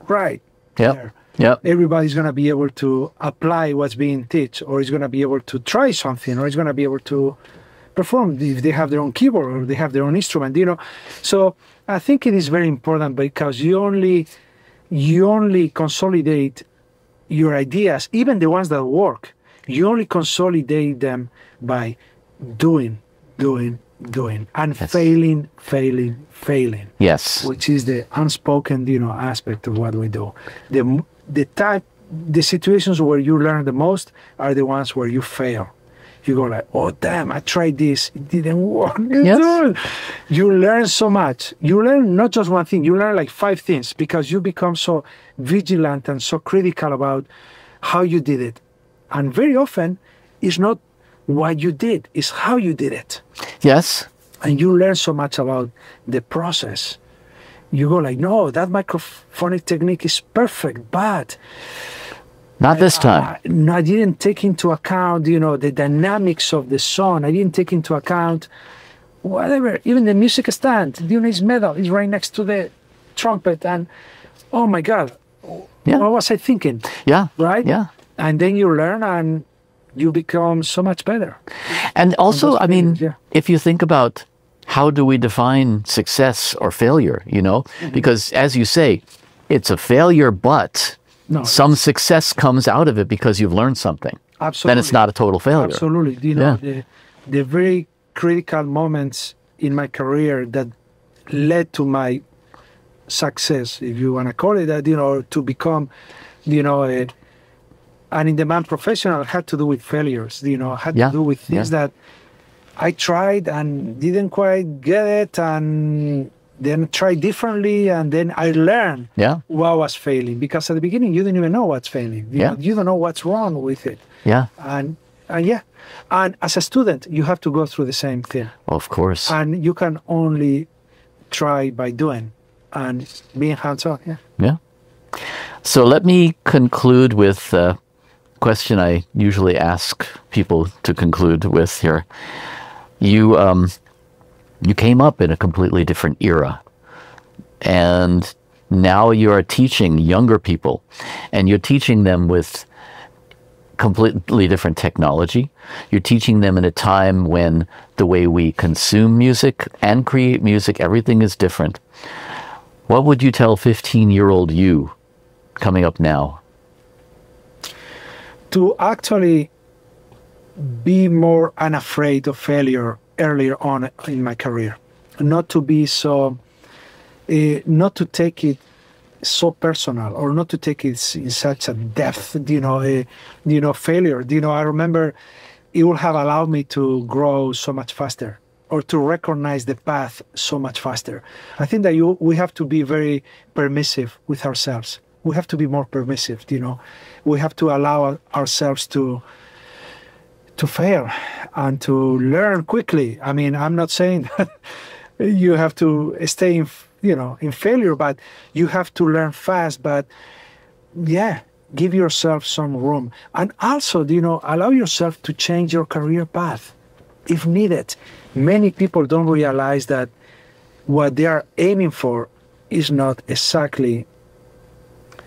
[SPEAKER 3] Right.
[SPEAKER 2] Yeah. Yep.
[SPEAKER 3] Everybody's going to be able to apply what's being taught, or is going to be able to try something, or is going to be able to perform if they have their own keyboard or they have their own instrument, So I think it is very important, because you only consolidate your ideas, even the ones that work. You only consolidate them by doing, and failing.
[SPEAKER 2] Yes.
[SPEAKER 3] Which is the unspoken, aspect of what we do. The situations where you learn the most are the ones where you fail. You go like, oh damn, I tried this, it didn't work.
[SPEAKER 2] Yes.
[SPEAKER 3] You learn so much. You learn not just one thing, you learn like 5 things, because you become so vigilant and so critical about how you did it. And very often, it's not what you did, it's how you did it.
[SPEAKER 2] Yes.
[SPEAKER 3] And you learn so much about the process. You go like, no, that microphonic technique is perfect, but
[SPEAKER 2] not this time.
[SPEAKER 3] I didn't take into account, the dynamics of the song. I didn't take into account whatever, even the music stand, it's metal, it's right next to the trumpet, and oh my God, what was I thinking?
[SPEAKER 2] Yeah.
[SPEAKER 3] Right?
[SPEAKER 2] Yeah.
[SPEAKER 3] And then you learn and you become so much better.
[SPEAKER 2] And also, if you think about how do we define success or failure, because as you say, it's a failure, but some success comes out of it because you've learned something.
[SPEAKER 3] Absolutely.
[SPEAKER 2] Then it's not a total failure.
[SPEAKER 3] Absolutely. The very critical moments in my career that led to my success, if you want to call it that, to become, an in-demand professional, had to do with failures, had to do with things that I tried and didn't quite get it, and then tried differently, and then I learned what was failing. Because at the beginning, you didn't even know what's failing. You don't know what's wrong with it.
[SPEAKER 2] Yeah.
[SPEAKER 3] And yeah, and as a student, you have to go through the same thing.
[SPEAKER 2] Of course.
[SPEAKER 3] And you can only try by doing and being hands-on. Yeah.
[SPEAKER 2] Yeah. So let me conclude with a question I usually ask people to conclude with here. You came up in a completely different era, and now you are teaching younger people, and you're teaching them with completely different technology. You're teaching them in a time when the way we consume music and create music, everything is different. What would you tell 15-year-old you coming up now?
[SPEAKER 3] To actually be more unafraid of failure earlier on in my career. Not to be so, not to take it so personal, or not to take it in such a depth, failure. I remember it would have allowed me to grow so much faster, or to recognize the path so much faster. I think that we have to be very permissive with ourselves. We have to be more permissive, We have to allow ourselves to fail and to learn quickly. I mean, I'm not saying that you have to stay in failure, but you have to learn fast. But yeah, give yourself some room. And also, allow yourself to change your career path if needed. Many people don't realize that what they are aiming for is not exactly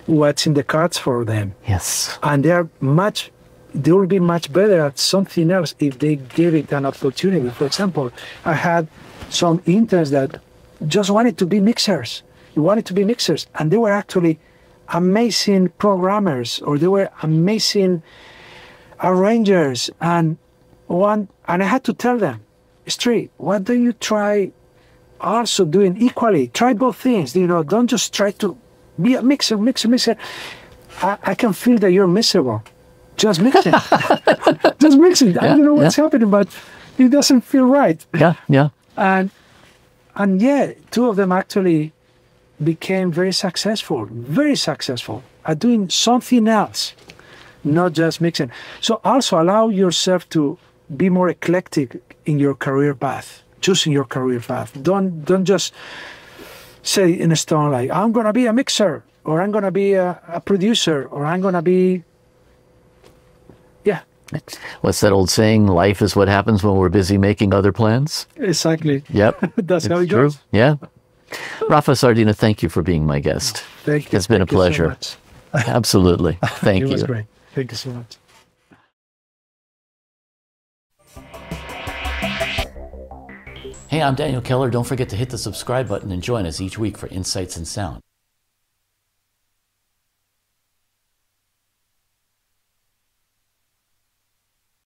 [SPEAKER 3] what's in the cards for them.
[SPEAKER 2] Yes.
[SPEAKER 3] And they will be much better at something else if they give it an opportunity. For example, I had some interns that just wanted to be mixers. They wanted to be mixers, and they were actually amazing programmers, or they were amazing arrangers. And I had to tell them, straight, why don't you try also doing equally? Try both things. Don't just try to be a mixer. I can feel that you're miserable. Just mixing. Just mixing.
[SPEAKER 2] Yeah,
[SPEAKER 3] I don't know what's happening, but it doesn't feel right.
[SPEAKER 2] Yeah.
[SPEAKER 3] And yeah, two of them actually became very successful at doing something else, not just mixing. So also allow yourself to be more eclectic in your career path, choosing your career path. Don't just say in a stone like, I'm going to be a mixer, or I'm going to be a producer, or I'm going to be... Yeah.
[SPEAKER 2] What's that old saying? Life is what happens when we're busy making other plans.
[SPEAKER 3] Exactly.
[SPEAKER 2] Yep.
[SPEAKER 3] That's how it
[SPEAKER 2] True.
[SPEAKER 3] goes.
[SPEAKER 2] Yeah. Rafa Sardina, thank you for being my guest.
[SPEAKER 3] Thank you.
[SPEAKER 2] It's been a pleasure.
[SPEAKER 3] So much.
[SPEAKER 2] Absolutely. Thank you.
[SPEAKER 3] It was great. Thank you so much.
[SPEAKER 2] Hey, I'm Daniel Keller. Don't forget to hit the subscribe button and join us each week for Insights in Sound.